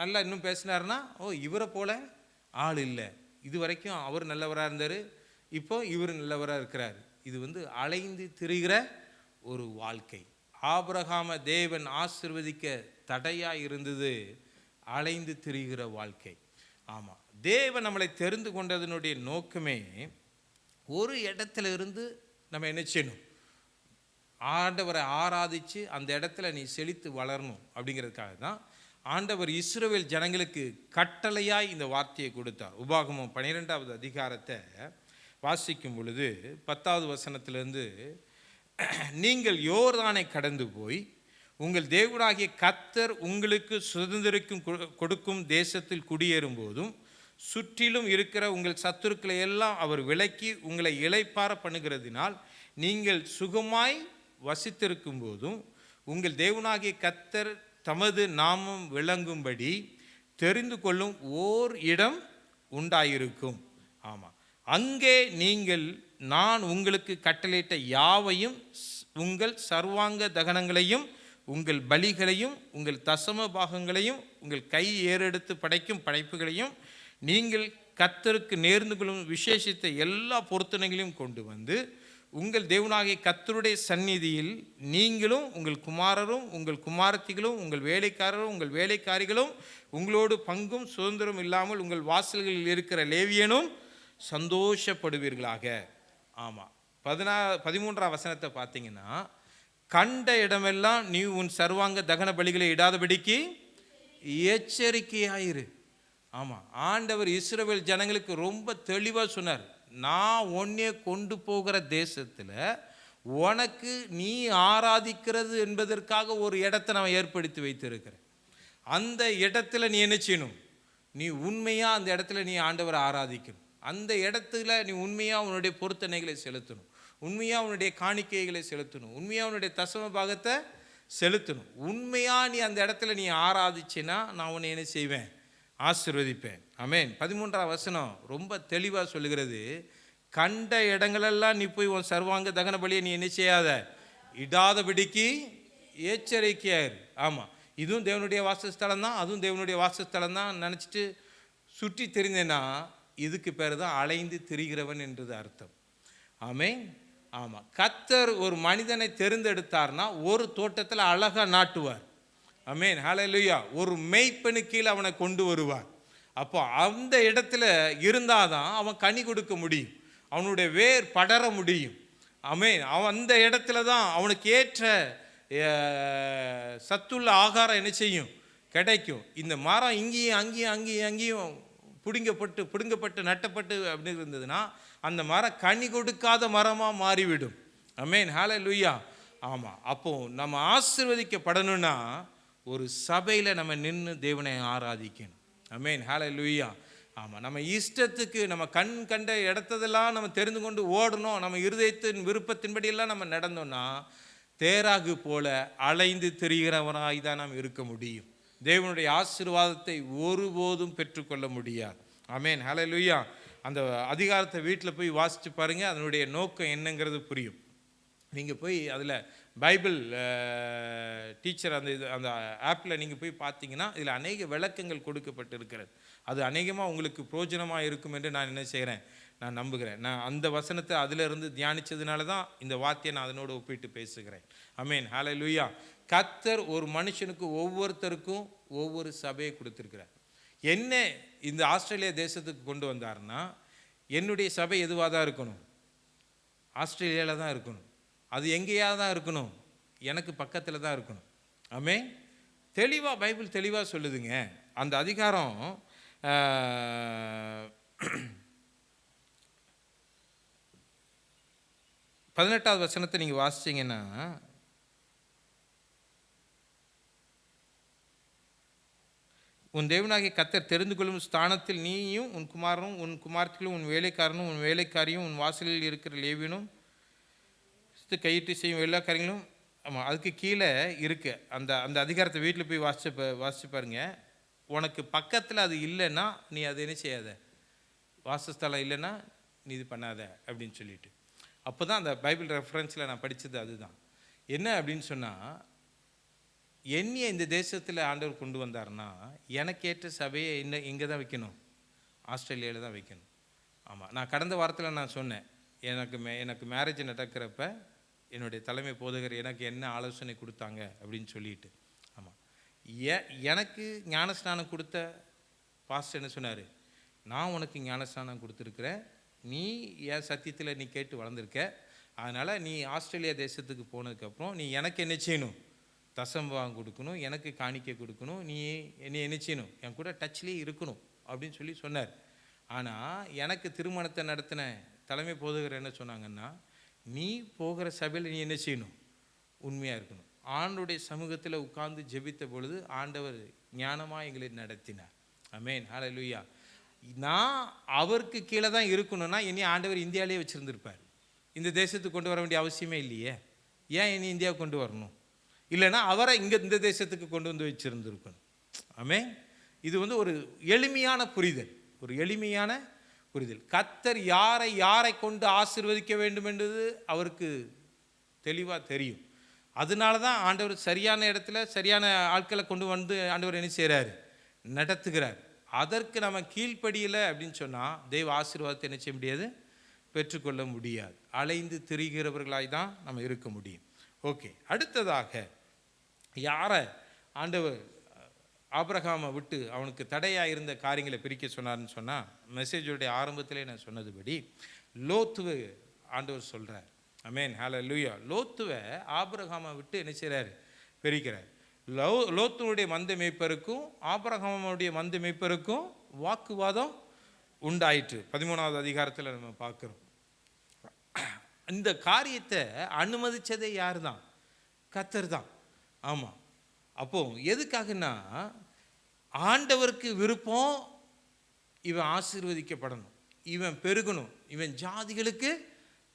நல்லா இன்னும் பேசினார்னா இவரை போல் ஆள் இல்லை. இது வரைக்கும் அவர் நல்லவராக இருந்தார், இப்போ இவர் நல்லவராக இருக்கிறார். இது அலைந்து திரிகிற ஒரு வாழ்க்கை. ஆபிரகாம தேவன் ஆசீர்வதிக்க தடையாக இருந்தது அலைந்து திரிகிற வாழ்க்கை. ஆமாம், தேவன் நம்மளை தெரிந்து கொண்டதனுடைய நோக்கமே ஒரு இடத்துல இருந்து நம்ம என்ன செய்யணும்? ஆண்டவரை ஆராதித்து அந்த இடத்துல நீ செழித்து வளரணும் அப்படிங்கிறதுக்காக தான் ஆண்டவர் இஸ்ரவேல் ஜனங்களுக்கு கட்டளையாய் இந்த வார்த்தையை கொடுத்தார். உபாகமம் 12வது அதிகாரத்தை வாசிக்கும் பொழுது 10வது வசனத்திலிருந்து, நீங்கள் யோர்தானை கடந்து போய் உங்கள் தேவனாகிய கர்த்தர் உங்களுக்கு சுதந்திரிக்கும் கொடுக்கும் தேசத்தில் குடியேறும் போதும் சுற்றிலும் இருக்கிற உங்கள் சத்துருக்களை எல்லாம் அவர் விலக்கி உங்களை இளைப்பாற பண்ணுகிறதினால் நீங்கள் சுகமாய் வசித்திருக்கும் போதும் உங்கள் தேவனாகிய கர்த்தர் தமது நாமம் விளங்கும்படி தெரிந்து கொள்ளும் ஓர் இடம் உண்டாயிருக்கும். ஆமாம், அங்கே நீங்கள் நான் உங்களுக்கு கட்டளையிட்ட யாவையும் உங்கள் சர்வாங்க தகனங்களையும் உங்கள் பலிகளையும் உங்கள் தசம பாகங்களையும் உங்கள் கை ஏறெடுத்து படைக்கும் படைப்புகளையும் நீங்கள் கர்த்தருக்கு நேர்ந்து கொள்ளும் விசேஷித்த எல்லா பொருத்தனைகளையும் கொண்டு வந்து உங்கள் தேவனாகிய கர்த்தருடைய சந்நிதியில் நீங்களும் உங்கள் குமாரரும் உங்கள் குமாரத்திகளும் உங்கள் வேலைக்காரரும் உங்கள் வேலைக்காரிகளும் உங்களோடு பங்கும் சுதந்திரம் இல்லாமல் உங்கள் வாசல்களில் இருக்கிற லேவியனும் சந்தோஷப்படுவீர்களாக. ஆமாம், 13ஆம் வசனத்தை பார்த்தீங்கன்னா, கண்ட இடமெல்லாம் நீ உன் சர்வாங்க தகன பலிகளை இடாதபடிக்கு எச்சரிக்கையாயிரு. ஆமாம், ஆண்டவர் இஸ்ரவேல் ஜனங்களுக்கு ரொம்ப தெளிவாக சொன்னார், நான் உன்னை கொண்டு போகிற தேசத்தில் உனக்கு நீ ஆராதிக்கிறது என்பதற்காக ஒரு இடத்தை நான் ஏற்படுத்தி வைத்திருக்கிறேன். அந்த இடத்துல நீ என்ன செய்யணும்? நீ உண்மையாக அந்த இடத்துல நீ ஆண்டவரை ஆராதிக்கணும். அந்த இடத்துல நீ உண்மையாக உன்னுடைய பொருத்தனைகளை செலுத்தணும், உண்மையாக உன்னுடைய காணிக்கைகளை செலுத்தணும், உண்மையாக உன்னுடைய தசம பாகத்தை செலுத்தணும். உண்மையாக நீ அந்த இடத்துல நீ ஆராதிச்சின்னா நான் உன்னை என்ன செய்வேன்? ஆசீர்வதிப்பேன். ஆமென். 13ஆம் வசனம் ரொம்ப தெளிவாக சொல்லுகிறது, கண்ட இடங்களெல்லாம் நீ போய் உன் சர்வாங்க தகன பலியை நீ என்ன செய்யாத? இடாதபடிக்கு எச்சரிக்கையாயிரு. ஆமாம், இதுவும் தேவனுடைய வாசஸ்தலம் தான், அதுவும் தேவனுடைய வாசஸ்தலம் தான் நினச்சிட்டு சுற்றி தெரிந்தேன்னா இதுக்கு பேர் தான் அலைந்து திரிகிறவன் என்றது அர்த்தம். ஆமென். ஆமாம், கர்த்தர் ஒரு மனிதனை தெரிந்தெடுத்தார்னா ஒரு தோட்டத்தில் அழகாக நாட்டுவார். ஆமென், ஹல்லேலூயா. ஒரு மேய்ப்பனு கீழே அவனை கொண்டு வருவார். அப்போ அந்த இடத்துல இருந்தாதான் அவன் கனி கொடுக்க முடியும், அவனுடைய வேர் படர முடியும். ஆமென். அவன் அந்த இடத்துல தான் அவனுக்கு ஏற்ற சத்துள்ள ஆகாரம் என்ன செய்யும்? கிடைக்கும். இந்த மரம் இங்கேயும் அங்கேயும் அங்கேயும் அங்கேயும் பிடுங்கப்பட்டு நட்டப்பட்டு அப்படின்னு இருந்ததுன்னா அந்த மரம் கனி கொடுக்காத மரமாக மாறிவிடும். ஆமென், ஹல்லேலூயா. ஆமாம், அப்போ நம்ம ஆசீர்வதிக்கப்படணும்னா ஒரு சபையில் நம்ம நின்று தேவனை ஆராதிக்கணும். ஆமென், ஹல்லேலூயா. ஆமாம், நம்ம இஷ்டத்துக்கு நம்ம கண்ட இடத்ததெல்லாம் நம்ம தெரிந்து கொண்டு ஓடணும், நம்ம இருதயத்தின் விருப்பத்தின்படியெல்லாம் நம்ம நடந்தோம்னா தேராகு போல அலைந்து திரிகிறவனாய் தான் நாம் இருக்க முடியும். தேவனுடைய ஆசீர்வாதத்தை ஒருபோதும் பெற்றுக்கொள்ள முடியாது. ஆமென், ஹல்லேலூயா. அந்த அதிகாரத்தை வீட்டில் போய் வாசித்து பாருங்கள், அதனுடைய நோக்கம் என்னங்கிறது புரியும். நீங்கள் போய் அதில் பைபிள் டீச்சர் அந்த ஆப்பில் நீங்கள் போய் பார்த்தீங்கன்னா இதில் அநேக விளக்கங்கள் கொடுக்கப்பட்டு இருக்கிறது. அது அநேகமாக உங்களுக்கு பிரயோஜனமாக இருக்கும் என்று நான் என்ன செய்கிறேன்? நான் நம்புகிறேன். நான் அந்த வசனத்தை அதிலிருந்து தியானித்ததுனால தான் இந்த வார்த்தையை நான் அதனோடு ஒப்பிட்டு பேசுகிறேன். ஆமென், ஹல்லேலூயா. கர்த்தர் ஒரு மனுஷனுக்கு ஒவ்வொருத்தருக்கும் ஒவ்வொரு சபையை கொடுத்துருக்கிறார். என்ன இந்த ஆஸ்திரேலியா தேசத்துக்கு கொண்டு வந்தாருன்னா, என்னுடைய சபை எதுவாக தான் இருக்கணும்? ஆஸ்திரேலியாவில் தான் இருக்கணும். அது எங்கேயாவது தான் இருக்கணும்? எனக்கு பக்கத்தில் தான் இருக்கணும். ஆமே, தெளிவாக பைபிள் தெளிவாக சொல்லுதுங்க. அந்த அதிகாரம் 18வது வசனத்தை நீங்கள் வாசிச்சிங்கன்னா, உன் தேவனாகிய கர்த்தர் தெரிந்து கொள்ளும் ஸ்தானத்தில் நீயும் உன் குமாரனும் உன் குமாரத்திலும் உன் வேலைக்காரனும் உன் வேலைக்காரியும் உன் வாசலில் இருக்கிற லேவியனும் கையிட்டு செய்யும் எல்லா காரியங்களும். ஆமாம், அதுக்கு கீழே இருக்கு அந்த அந்த அதிகாரத்தை வீட்டில் போய் வாசிச்சு பாருங்க. உனக்கு பக்கத்தில் அது இல்லைன்னா நீ அதை என்ன செய்யாத, வாசஸ்தலம் இல்லைன்னா நீ இது பண்ணாத அப்படின்னு சொல்லிட்டு. அப்போ தான் அந்த பைபிள் ரெஃபரன்ஸில் நான் படித்தது அதுதான். என்ன அப்படின்னு சொன்னால், என்னைய இந்த தேசத்தில் ஆண்டவர் கொண்டு வந்தார்னா எனக்கேற்ற சபையை எங்கே தான் வைக்கணும்? ஆஸ்திரேலியாவில் தான் வைக்கணும். ஆமாம், நான் கடந்த வாரத்தில் நான் சொன்னேன், எனக்கு மேரேஜ் நடக்கிறப்ப என்னுடைய தலைமை போதகர் எனக்கு என்ன ஆலோசனை கொடுத்தாங்க அப்படின்னு சொல்லிட்டு. ஆமாம், எனக்கு ஞானஸ்நானம் கொடுத்த பாஸ்டர் என்ன சொன்னார்? நான் உனக்கு ஞானஸ்நானம் கொடுத்துருக்குறேன், நீ என் சத்தியத்தில் நீ கேட்டு வளர்ந்துருக்க, அதனால் நீ ஆஸ்திரேலியா தேசத்துக்கு போனதுக்கப்புறம் நீ எனக்கு என்ன செய்யணும்? தசம்பாகம் கொடுக்கணும், எனக்கு காணிக்கை கொடுக்கணும், நீ என்ன செய்யணும்? என் கூட டச்லேயே இருக்கணும் அப்படின்னு சொல்லி சொன்னார். ஆனால் எனக்கு திருமணத்தை நடத்தின தலைமை போதகர் என்ன சொன்னாங்கன்னா, நீ போகிற சபையில் நீ என்ன செய்யணும்? உண்மையாக இருக்கணும். ஆண்டவருடைய சமூகத்தில் உட்கார்ந்து ஜெபித்த பொழுது ஆண்டவர் ஞானமாக எங்களை நடத்தினார். ஆமென், ஹல்லேலூயா. நான் அவருக்கு கீழே தான் இருக்கணும்னா இனி ஆண்டவர் இந்தியாவிலே வச்சுருந்துருப்பார். இந்த தேசத்துக்கு கொண்டு வர வேண்டிய அவசியமே இல்லையே. ஏன் இனி இந்தியாவுக்கு கொண்டு வரணும்? இல்லைன்னா அவரை இங்கே இந்த தேசத்துக்கு கொண்டு வந்து வச்சுருந்துருக்கணும். ஆமென். இது ஒரு எளிமையான புரிதல், ஒரு எளிமையான புரிதல். கர்த்தர் யாரை கொண்டு ஆசீர்வதிக்க வேண்டும் என்பது அவருக்கு தெளிவாக தெரியும். அதனால தான் ஆண்டவர் சரியான இடத்துல சரியான ஆட்களை கொண்டு வந்து ஆண்டவர் என்ன செய்கிறாரு? நடத்துகிறார். அதற்கு நம்ம கீழ்ப்படியலை அப்படின்னு சொன்னால் தெய்வ ஆசீர்வாதத்தை என்ன செய்ய முடியாது? பெற்றுக்கொள்ள முடியாது. அலைந்து திரிகிறவர்களாய் தான் நம்ம இருக்க முடியும். ஓகே, அடுத்ததாக யாரை ஆண்டவர் ஆபிரகாமை விட்டு அவனுக்கு தடையாக இருந்த காரியங்களை பிரிக்க சொன்னார்னு சொன்னால், மெசேஜோடைய ஆரம்பத்திலே நான் சொன்னதுபடி லோத்துவை ஆண்டவர் சொல்கிறார். ஆமென், ஹல்லேலூயா. லோத்துவை ஆபிரகாமை விட்டு என்ன செய்கிறார்? பிரிக்கிறார். லோத்துனுடைய மந்தை மேய்ப்பருக்கும் ஆபிரகாமுடைய மந்தை மேய்ப்பருக்கும் வாக்குவாதம் உண்டாயிற்று. 13வது அதிகாரத்தில் நம்ம பார்க்குறோம். இந்த காரியத்தை அனுமதித்ததே யார் தான்? கர்த்தர் தான். ஆமாம். அப்போ எதுக்காகனா, ஆண்டவருக்கு விருப்பம் இவன் ஆசீர்வதிக்கப்படணும், இவன் பெருகணும், இவன் ஜாதிகளுக்கு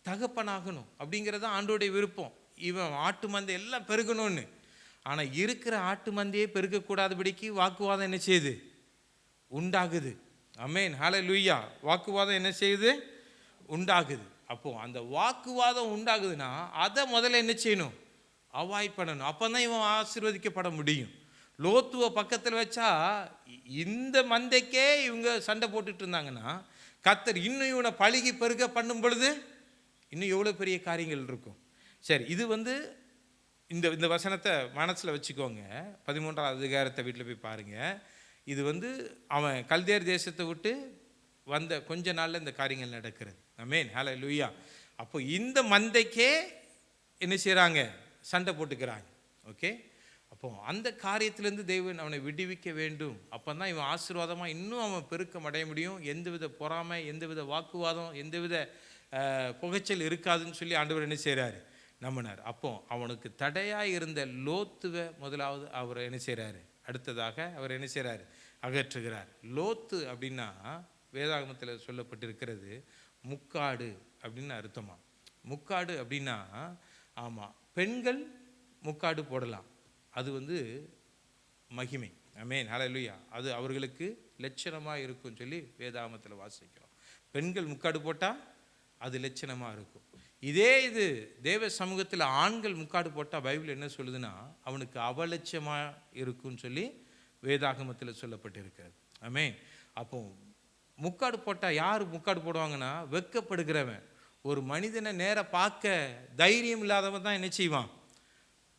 தகப்பனாகணும் அப்படிங்கிறது ஆண்டோடைய விருப்பம். இவன் ஆட்டு மந்தை எல்லாம் பெருகணும்னு. ஆனால் இருக்கிற ஆட்டு மந்தையே பெருகக்கூடாதபடிக்கு வாக்குவாதம் என்ன செய்யுது? உண்டாகுது. ஆமென், ஹல்லேலூயா. வாக்குவாதம் என்ன செய்யுது? உண்டாகுது. அப்போது அந்த வாக்குவாதம் உண்டாகுதுன்னா அதை முதல்ல என்ன செய்யணும்? அவாய்ட் பண்ணணும். அப்போ தான் இவன் ஆசீர்வதிக்கப்பட முடியும். லோத்துவை பக்கத்தில் வச்சா இந்த மந்தைக்கே இவங்க சண்டை போட்டுட்டு இருந்தாங்கன்னா, கர்த்தர் இன்னும் இவனை பழுகி பெருக பண்ணும் பொழுது இன்னும் எவ்வளோ பெரிய காரியங்கள் இருக்கும். சரி, இது இந்த இந்த வசனத்தை மனசில் வச்சுக்கோங்க. 13வது அதிகாரத்தை வீட்டில் போய் பாருங்கள். இது அவன் கல்தேர் தேசத்தை விட்டு வந்த கொஞ்ச நாளில் இந்த காரியங்கள் நடக்கிறது. ஆமென், ஹல்லேலூயா. அப்போ இந்த மந்தைக்கே என்ன செய்கிறாங்க? சண்டை போட்டுக்கிறாங்க. ஓகே, அப்போ அந்த காரியத்திலேருந்து தேவன் அவனை விடுவிக்க வேண்டும். அப்போ தான் இவன் ஆசீர்வாதமாக இன்னும் அவன் பெருக்கம் அடைய முடியும். எந்தவித பொறாமை, எந்தவித வாக்குவாதம், எந்தவித புகைச்சல் இருக்காதுன்னு சொல்லி ஆண்டவர் என்ன செய்கிறாரு? நம்பினார். அப்போ அவனுக்கு தடையாக இருந்த லோத்துவை முதலாவது அவர் என்ன செய்கிறாரு? அடுத்ததாக அவர் என்ன செய்கிறாரு? அகற்றுகிறார். லோத்து அப்படின்னா வேதாகமத்தில் சொல்லப்பட்டிருக்கிறது முக்காடு அப்படின்னு அர்த்தமா. முக்காடு அப்படின்னா, ஆமாம், பெண்கள் முக்காடு போடலாம், அது மகிமை. ஆமென், ஹல்லேலூயா. அது அவர்களுக்கு லட்சணமாக இருக்கும்னு சொல்லி வேதாகமத்தில் வாசிக்கிறோம். பெண்கள் முக்காடு போட்டால் அது லட்சணமாக இருக்கும். இது தேவ சமூகத்தில் ஆண்கள் முக்காடு போட்டால் பைபிள் என்ன சொல்லுதுன்னா அவனுக்கு அவலட்சமாக இருக்குன்னு சொல்லி வேதாகமத்தில் சொல்லப்பட்டிருக்கிறது. ஆமென். அப்போ முக்காடு போட்டால் யார் முக்காடு போடுவாங்கன்னா, வெட்கப்படுகிறவன், ஒரு மனிதனை நேராக பார்க்க தைரியம் இல்லாதவன் தான் என்ன செய்வான்?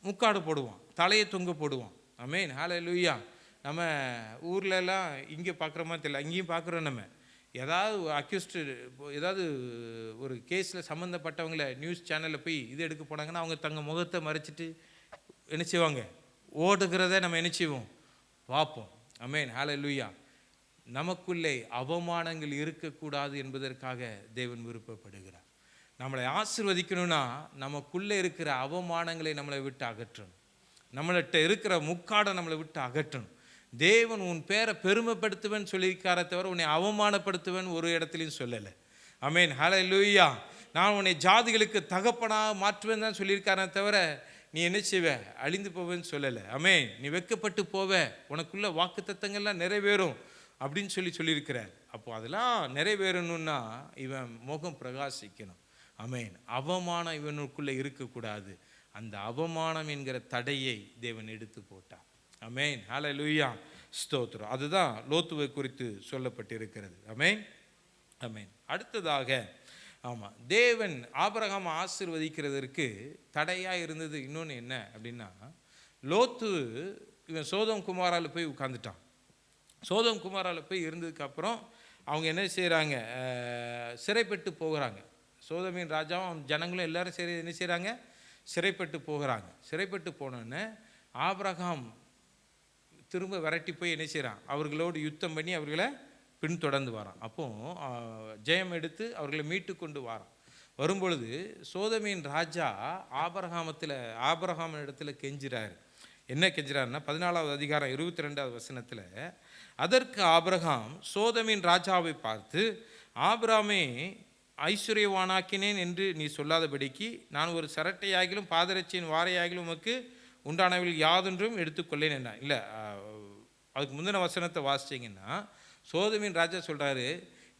முக்காடு போடுவான். தலையை தொங்க போடுவான். ஆமென், ஹல்லேலூயா. நம்ம ஊர்லெல்லாம் இங்கே பார்க்குற மாதிரி தெரியல, அங்கேயும் பார்க்குறோம். நம்ம ஏதாவது அக்யூஸ்டு, ஏதாவது ஒரு கேஸில் சம்மந்தப்பட்டவங்கள நியூஸ் சேனலில் போய் இது எடுக்க போனாங்கன்னா அவங்க தங்க முகத்தை மறைச்சிட்டு என்ன செய்வாங்க, ஓடுகிறத நம்ம என்ன செய்வோம், பார்ப்போம். ஆமென், ஹல்லேலூயா. நமக்குள்ளே அவமானங்கள் இருக்கக்கூடாது என்பதற்காக தேவன் விருப்பப்படுகிறார். நம்மளை ஆசீர்வதிக்கணும்னா நமக்குள்ளே இருக்கிற அவமானங்களை நம்மளை விட்டு அகற்றணும். நம்மள்கிட்ட இருக்கிற முக்காடை நம்மளை விட்டு அகற்றணும். தேவன் உன் பேரை பெருமைப்படுத்துவேன்னு சொல்லியிருக்காரே தவிர உன்னை அவமானப்படுத்துவேன் ஒரு இடத்துலையும் சொல்லலை. ஆமென், ஹல்லேலூயா. நான் உன்னை ஜாதிகளுக்கு தகப்பனாக மாற்றுவேன் தான் சொல்லியிருக்காரே தவிர நீ என்ன செய்வ, அழிந்து போவேன்னு சொல்லலை. ஆமென், நீ வெட்கப்பட்டு போவ, உனக்குள்ள வாக்குத்தத்தங்கள்லாம் நிறைவேறும் அப்படின்னு சொல்லியிருக்கிறார். அப்போ அதெல்லாம் நிறைவேறணும்னா இவன் முகம் பிரகாசிக்கணும். ஆமென், அவமானம் இவனுக்குள்ளே இருக்கக்கூடாது. அந்த அவமானம் என்கிற தடையை தேவன் எடுத்து போட்டார். ஆமென், ஹல்லேலூயா, ஸ்தோத்திரம். அதுதான் லோத்துவை குறித்து சொல்லப்பட்டிருக்கிறது. ஆமென், ஆமென். அடுத்ததாக, ஆமாம், தேவன் ஆபிரகாம் ஆசீர்வதிக்கிறதற்கு தடையாக இருந்தது இன்னொன்று என்ன அப்படின்னா, லோத்து இவன் சோதோம் குமாராவில் போய் உட்காந்துட்டான். சோதோம் குமாராவில் போய் இருந்ததுக்கப்புறம் அவங்க என்ன செய்கிறாங்க, சிறைப்பட்டு போகிறாங்க. சோதோமின் ராஜாவும் அவன் ஜனங்களும் எல்லாரும் சரி என்ன செய்கிறாங்க, சிறைப்பட்டு போகிறாங்க. சிறைப்பட்டு போனோன்னே ஆபிரகாம் திரும்ப விரட்டி போய் என்ன செய்கிறான், அவர்களோடு யுத்தம் பண்ணி அவர்களை பின்தொடர்ந்து வரான். அப்போது ஜெயம் எடுத்து அவர்களை மீட்டு கொண்டு வரான். வரும்பொழுது சோதோமின் ராஜா ஆபிரகாமின் இடத்துல கெஞ்சுறாரு. என்ன கெஞ்சுறாருன்னா 14வது அதிகாரம் 22வது வசனத்தில், அதற்கு ஆபிரகாம் சோதோமின் ராஜாவை பார்த்து, ஆபிராமே ஐஸ்வர்யவானாக்கினேன் என்று நீ சொல்லாதபடிக்கு நான் ஒரு சரட்டையாகிலும் பாதரட்சியின் வாரையாகிலும் உமக்கு உண்டானவில் யாதொன்றும் எடுத்துக்கொள்ளேன் என்ன. இல்லை, அதுக்கு முந்தின வசனத்தை வாசிச்சிங்கன்னா சோதோமின் ராஜா சொல்கிறாரு,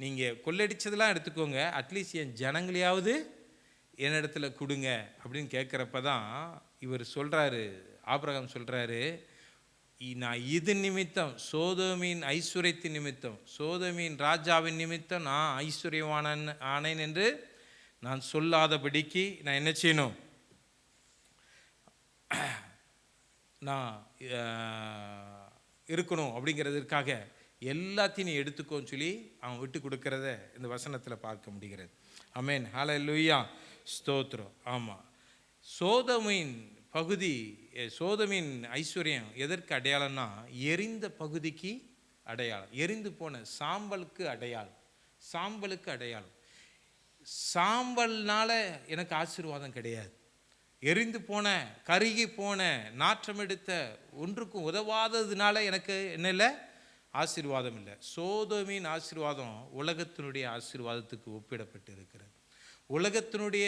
நீங்கள் கொள்ளடிச்சதெல்லாம் எடுத்துக்கோங்க, அட்லீஸ்ட் என் ஜனங்களையாவது என்னிடத்துல கொடுங்க அப்படின்னு கேட்குறப்ப தான் இவர் சொல்கிறாரு, ஆபிரகாம் சொல்கிறாரு, நான் இது நிமித்தம், சோதோமின் ஐஸ்வர்யத்தின் நிமித்தம், சோதோமின் ராஜாவின் நிமித்தம் நான் ஐஸ்வர்யவானன் ஆனேன் என்று நான் சொல்லாதபடிக்கு நான் என்ன செய்யணும், நான் இருக்கணும் அப்படிங்கிறதுக்காக எல்லாத்தையும் நீ எடுத்துக்கோன்னு சொல்லி அவன் விட்டு கொடுக்கறத இந்த வசனத்தில் பார்க்க முடிகிறது. ஆமென், ஹல்லேலூயா, ஸ்தோத்திரம். ஆமாம், சோதோமின் பகுதி, சோதோமின் ஐஸ்வர்யம் எதற்கு அடையாளம்னா எரிந்த பகுதிக்கு அடையாளம், எரிந்து போன சாம்பலுக்கு அடையாளம், சாம்பலுக்கு அடையாளம். சாம்பல்னால எனக்கு ஆசீர்வாதம் கிடையாது. எரிந்து போன, கருகி போன, நாற்றம் எடுத்த, ஒன்றுக்கும் உதவாததுனால எனக்கு என்ன இல்லை, ஆசீர்வாதம் இல்லை. சோதோமின் ஆசீர்வாதம் உலகத்தினுடைய ஆசீர்வாதத்துக்கு ஒப்பிடப்பட்டு இருக்கிறது. உலகத்தினுடைய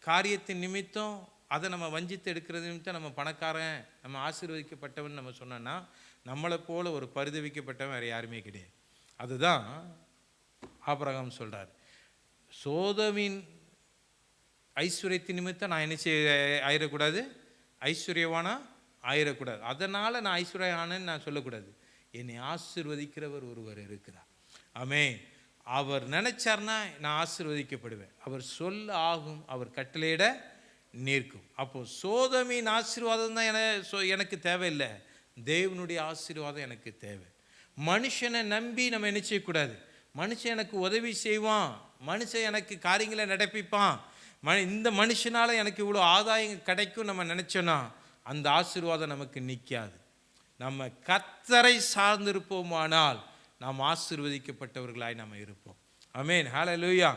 காரியத்தின் நிமித்தம் அதை நம்ம வஞ்சித்து எடுக்கிறது நிமித்தம் நம்ம பணக்காரன், நம்ம ஆசீர்வதிக்கப்பட்டவன் நம்ம சொன்னோன்னா நம்மளை போல ஒரு பரிதவிக்கப்பட்டவன் வேறு யாருமே கிடையாது. அதுதான் ஆபிரகாம் சொல்கிறார், சோதோமின் ஐஸ்வர்யத்தின் நிமித்தம் நான் என்ன ஆயிடக்கூடாது, ஐஸ்வர்யவானா ஆயிடக்கூடாது. அதனால் நான் ஐஸ்வர்யானன்னு நான் சொல்லக்கூடாது. என்னை ஆசீர்வதிக்கிறவர் ஒருவர் இருக்கிறார். ஆமென். அவர் நினைச்சார்னா நான் ஆசீர்வதிக்கப்படுவேன். அவர் சொல்ல ஆகும், அவர் கட்டளையிட நிற்கும். அப்போது சோதோமின் ஆசீர்வாதம் தான் எனக்கு தேவையில்லை, தேவனுடைய ஆசீர்வாதம் எனக்கு தேவை. மனுஷனை நம்பி நம்ம என்ன செய்யக்கூடாது, மனுஷன் எனக்கு உதவி செய்வான், மனுஷன் எனக்கு காரியங்களை நடப்பிப்பான், இந்த மனுஷனால் எனக்கு இவ்வளோ ஆதாயம் கிடைக்கும் நம்ம நினச்சோன்னா அந்த ஆசீர்வாதம் நமக்கு நிற்காது. நம்ம கர்த்தரை சார்ந்திருப்போமானால் நாம் ஆசீர்வதிக்கப்பட்டவர்களாய் நம்ம இருப்போம். ஆமென், ஹல்லேலூயா.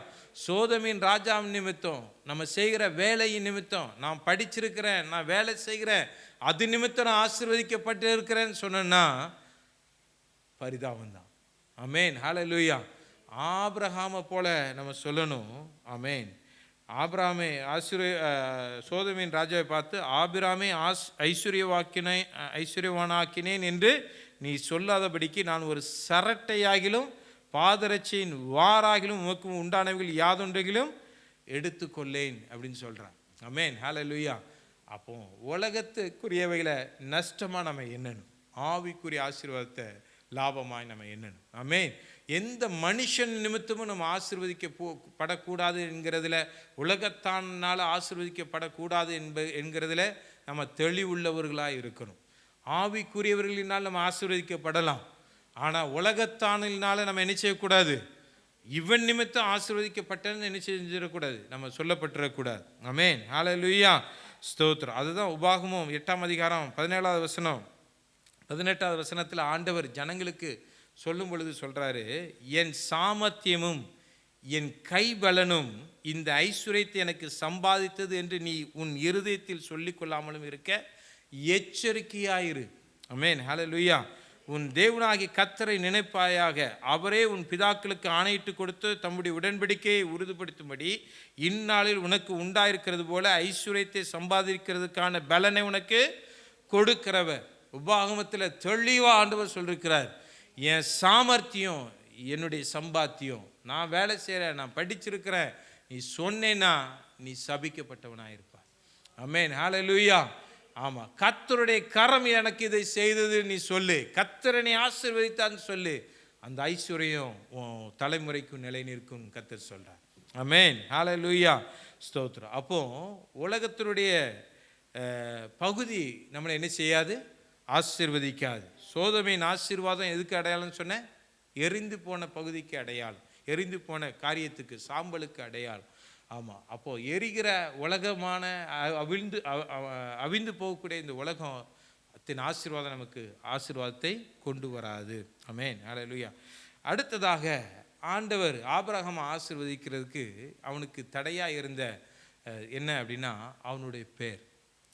சோதோமின் ராஜாவின் நிமித்தம், நம்ம செய்கிற வேலையின் நிமித்தம், நான் படிச்சிருக்கிறேன், நான் வேலை செய்கிறேன், அது நிமித்தம் நான் ஆசீர்வதிக்கப்பட்டு இருக்கிறேன்னு சொன்னேன்னா பரிதாபம் தான். ஆமென், ஹல்லேலூயா. ஆபிரகாமை போல நம்ம சொல்லணும். ஆமென். ஆபிராமே சோதோமின் ராஜாவை பார்த்து, ஆபிராமே ஐஸ்வர்யவானாக்கினேன் என்று நீ சொல்லாதபடிக்கு நான் ஒரு சரட்டையாகிலும் பாதரட்சியின் வாராகிலும் உமக்கு உண்டானவைகள் யாதொன்றைகளும் எடுத்துக்கொள்ளேன் அப்படின்னு சொல்கிறான். ஆமென், ஹல்லேலூயா. அப்போ உலகத்துக்குரியவைகளை நஷ்டமாக நம்ம எண்ணணும், ஆவிக்குரிய ஆசீர்வாதத்தை லாபமாய் நம்ம எண்ணணும். ஆமென். எந்த மனுஷன் நிமித்தமும் நம்ம ஆசீர்வதிக்கப்படக்கூடாது என்கிறதுல, உலகத்தானால் ஆசீர்வதிக்கப்படக்கூடாது என்கிறதுல நம்ம தெளிவுள்ளவர்களாக இருக்கணும். ஆவிக்குரியவர்களினால் நம்ம ஆசீர்வதிக்கப்படலாம், ஆனால் உலகத்தானினால நம்ம என்ன செய்யக்கூடாது, இவன் நிமித்தம் ஆசீர்வதிக்கப்பட்டன்னு என்ன செஞ்சிடக்கூடாது, நம்ம சொல்லப்பட்டுறக்கூடாது. ஆமென், ஹல்லேலூயா, ஸ்தோத்திரம். அதுதான் உபாகமம் 8ஆம் அதிகாரம் 17வது வசனம் 18வது வசனத்தில் ஆண்டவர் ஜனங்களுக்கு சொல்லும் பொழுது சொல்றாரு, என் சாமர்த்தியமும் என் கைபலனும் இந்த ஐஸ்வர்யத்தை எனக்கு சம்பாதித்தது என்று நீ உன் இருதயத்தில் சொல்லிக் கொள்ளாமலும் இருக்க எச்சரிக்கையாயிரு. ஆமென், ஹல்லேலூயா. உன் தேவனாகிய கர்த்தரை நினைப்பாயாக, அவரே உன் பிதாக்களுக்கு ஆணையிட்டு கொடுத்து தம்முடைய உடன்படிக்கையை உறுதிப்படுத்தும்படி இந்நாளில் உனக்கு உண்டாயிருக்கிறது போல ஐஸ்வர்யத்தை சம்பாதிக்கிறதுக்கான பலனை உனக்கு கொடுக்கிறவர். உபாகமத்தில் தெளிவாக ஆண்டவர் சொல்லியிருக்கிறார், என் சாமர்த்தியம் என்னுடைய சம்பாத்தியம், நான் வேலை செய்கிறேன், நான் படிச்சிருக்கிறேன், நீ சொன்னேன்னா நீ சபிக்கப்பட்டவனாக இருப்பாய். ஆமென், ஹல்லேலூயா. ஆமாம், கர்த்தருடைய கரம் எனக்கு இதை செய்தது நீ சொல்லு, கர்த்தரனை ஆசீர்வதித்தான்னு சொல்லு, அந்த ஐஸ்வர்யம் உன் தலைமுறைக்கும் நிலை நிற்கும் கர்த்தர் சொல்கிறார். ஆமென், ஹல்லேலூயா, ஸ்தோத்திரம். அப்போ உலகத்தினுடைய பகுதி நம்மளை என்ன செய்யாது, ஆசீர்வதிக்காது. சோதோமின் ஆசீர்வாதம் எதுக்கு அடையாளம்னு சொன்னேன், எரிந்து போன பகுதிக்கு அடையாளம், எரிந்து போன காரியத்துக்கு, சாம்பலுக்கு அடையாளம். ஆமாம், அப்போது எரிகிற உலகமான அவிழ்ந்து போகக்கூடிய இந்த உலகத்தின் ஆசீர்வாதம் நமக்கு ஆசீர்வாதத்தை கொண்டு வராது. ஆமென், ஹல்லேலூயா. அடுத்ததாக ஆண்டவர் ஆபிரகாமை ஆசீர்வதிக்கிறதுக்கு அவனுக்கு தடையாக இருந்த என்ன அப்படின்னா அவனுடைய பேர்.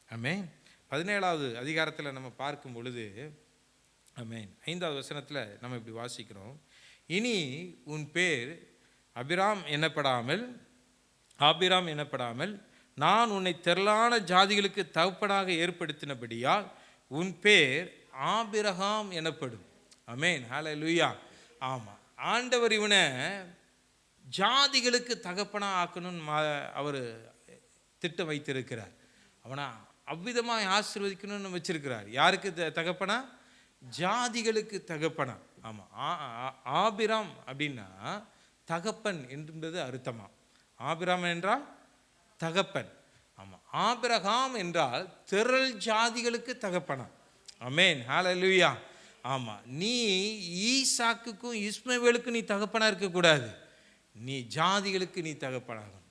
ஆமென். 17வது அதிகாரத்தில் நம்ம பார்க்கும் பொழுது, ஆமென், 5வது வசனத்தில் நம்ம இப்படி வாசிக்கிறோம், இனி உன் பேர் ஆபிராம் எனப்படாமல் நான் உன்னை திரளான ஜாதிகளுக்கு தகப்பனாக ஏற்படுத்தினபடியால் உன் பேர் ஆபிரகாம் எனப்படும். ஆமென், ஹல்லேலூயா. ஆமாம், ஆண்டவர் இவனை ஜாதிகளுக்கு தகப்பனாக ஆக்கணும்னு அவர் திட்டம் வைத்திருக்கிறார். அவனை அவ்விதமாக ஆசீர்வதிக்கணும்னு வச்சிருக்கிறார். யாருக்கு தகப்பனா, ஜாதிகளுக்கு தகப்பனா. ஆமாம், ஆபிராம் அப்படின்னா தகப்பன் என்பது அர்த்தமா. ஆபிராம் என்றால் தகப்பன். ஆமாம், ஆபிரகாம் என்றால் திரள் ஜாதிகளுக்கு தகப்பனா. ஆமென், ஹல்லேலூயா. ஆமாம், நீ ஈசாக்குக்கும் இஸ்மவேலுக்கும் நீ தகப்பனா இருக்கக்கூடாது, நீ ஜாதிகளுக்கு நீ தகப்பனாகணும்.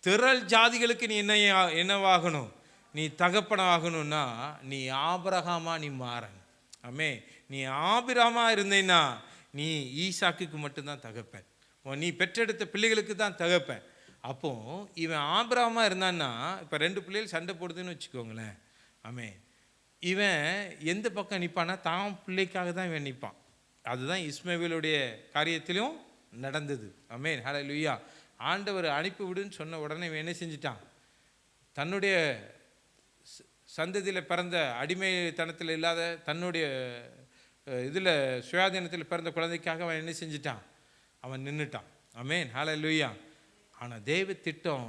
திரள் ஜாதிகளுக்கு நீ என்னவாகணும், நீ தகப்பனாகணும்னா நீ ஆபிரகாமா நீ மாறணும். ஆமே, நீ ஆபிராமா இருந்தேன்னா நீ ஈசாக்குக்கு மட்டும்தான் தகப்பன், நீ பெற்றெடுத்த பிள்ளைகளுக்கு தான் தகப்பன். அப்போ இவன் ஆபிரகாமா இருந்தான்னா, இப்போ 2 பிள்ளைகள் சண்டை போடுதுன்னு வச்சுக்கோங்களேன். ஆமே, இவன் எந்த பக்கம் நிற்பான்னா தான் பிள்ளைக்காக தான் இவன் நிற்பான். அதுதான் இஸ்மவேலுடைய காரியத்திலும் நடந்தது. ஆமென், ஹல்லேலூயா. ஆண்டவர் அனுப்பி விடுன்னு சொன்ன உடனே இவன் என்ன செஞ்சிட்டான், தன்னுடைய சந்ததியில் பிறந்த அடிமைத்தனத்தில் இல்லாத தன்னுடைய இதில் சுயாதீனத்தில் பிறந்த குழந்தைக்காக அவன் என்ன செஞ்சிட்டான், அவன் நின்றுட்டான். ஆமென், ஹல்லேலூயா. ஆனால் தேவ திட்டம்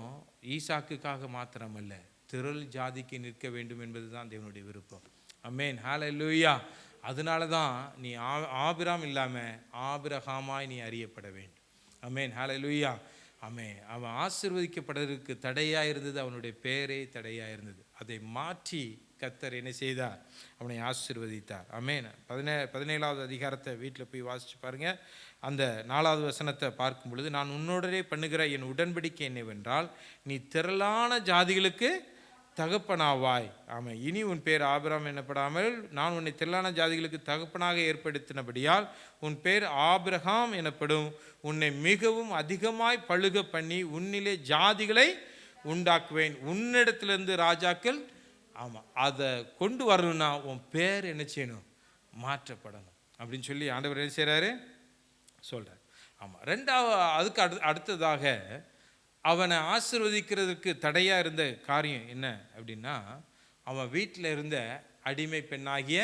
ஈசாக்குக்காக மாத்திரமல்ல, திரள் ஜாதிக்கு நிற்க வேண்டும் என்பது தான் தேவனுடைய விருப்பம். ஆமென், ஹல்லேலூயா. அதனால தான் நீ ஆபிராம் இல்லாமல் ஆபிரகாமாய் நீ அறியப்பட வேண்டும். ஆமென், ஹல்லேலூயா. ஆமென். அவன் ஆசீர்வதிக்கப்படுவதற்கு தடையாக இருந்தது, அவனுடைய பேரே தடையாக இருந்தது. அதை மாற்றி கர்த்தர் என்ன செய்தார், அவனை ஆசீர்வதித்தார். ஆமென். 17வது அதிகாரத்தை வீட்டில் போய் வாசித்து பாருங்கள். அந்த 4வது வசனத்தை பார்க்கும் பொழுது, நான் உன்னோடனே பண்ணுகிற என் உடன்படிக்கை என்னவென்றால் நீ திரளான ஜாதிகளுக்கு தகப்பனாவாய். ஆமாம், இனி உன் பேர் ஆபிராம் எனப்படாமல் நான் உன்னை திரளான ஜாதிகளுக்கு தகப்பனாக ஏற்படுத்தினபடியால் உன் பேர் ஆபிரகாம் எனப்படும். உன்னை மிகவும் அதிகமாய் பழுக பண்ணி உன்னிலே ஜாதிகளை உண்டாக்குவேன், உன்னிடத்திலிருந்து ராஜாக்கள். ஆமாம், அதை கொண்டு வரணும்னா உன் பேர் என்ன செய்யணும், மாற்றப்படணும் அப்படின்னு சொல்லி ஆண்டவர் என்ன செய்கிறாரு சொல்கிறார். ஆமாம், அதுக்கு அடுத்ததாக அவனை ஆசீர்வதிக்கிறதுக்கு தடையாக இருந்த காரியம் என்ன அப்படின்னா, அவன் வீட்டில் இருந்த அடிமை பெண்ணாகிய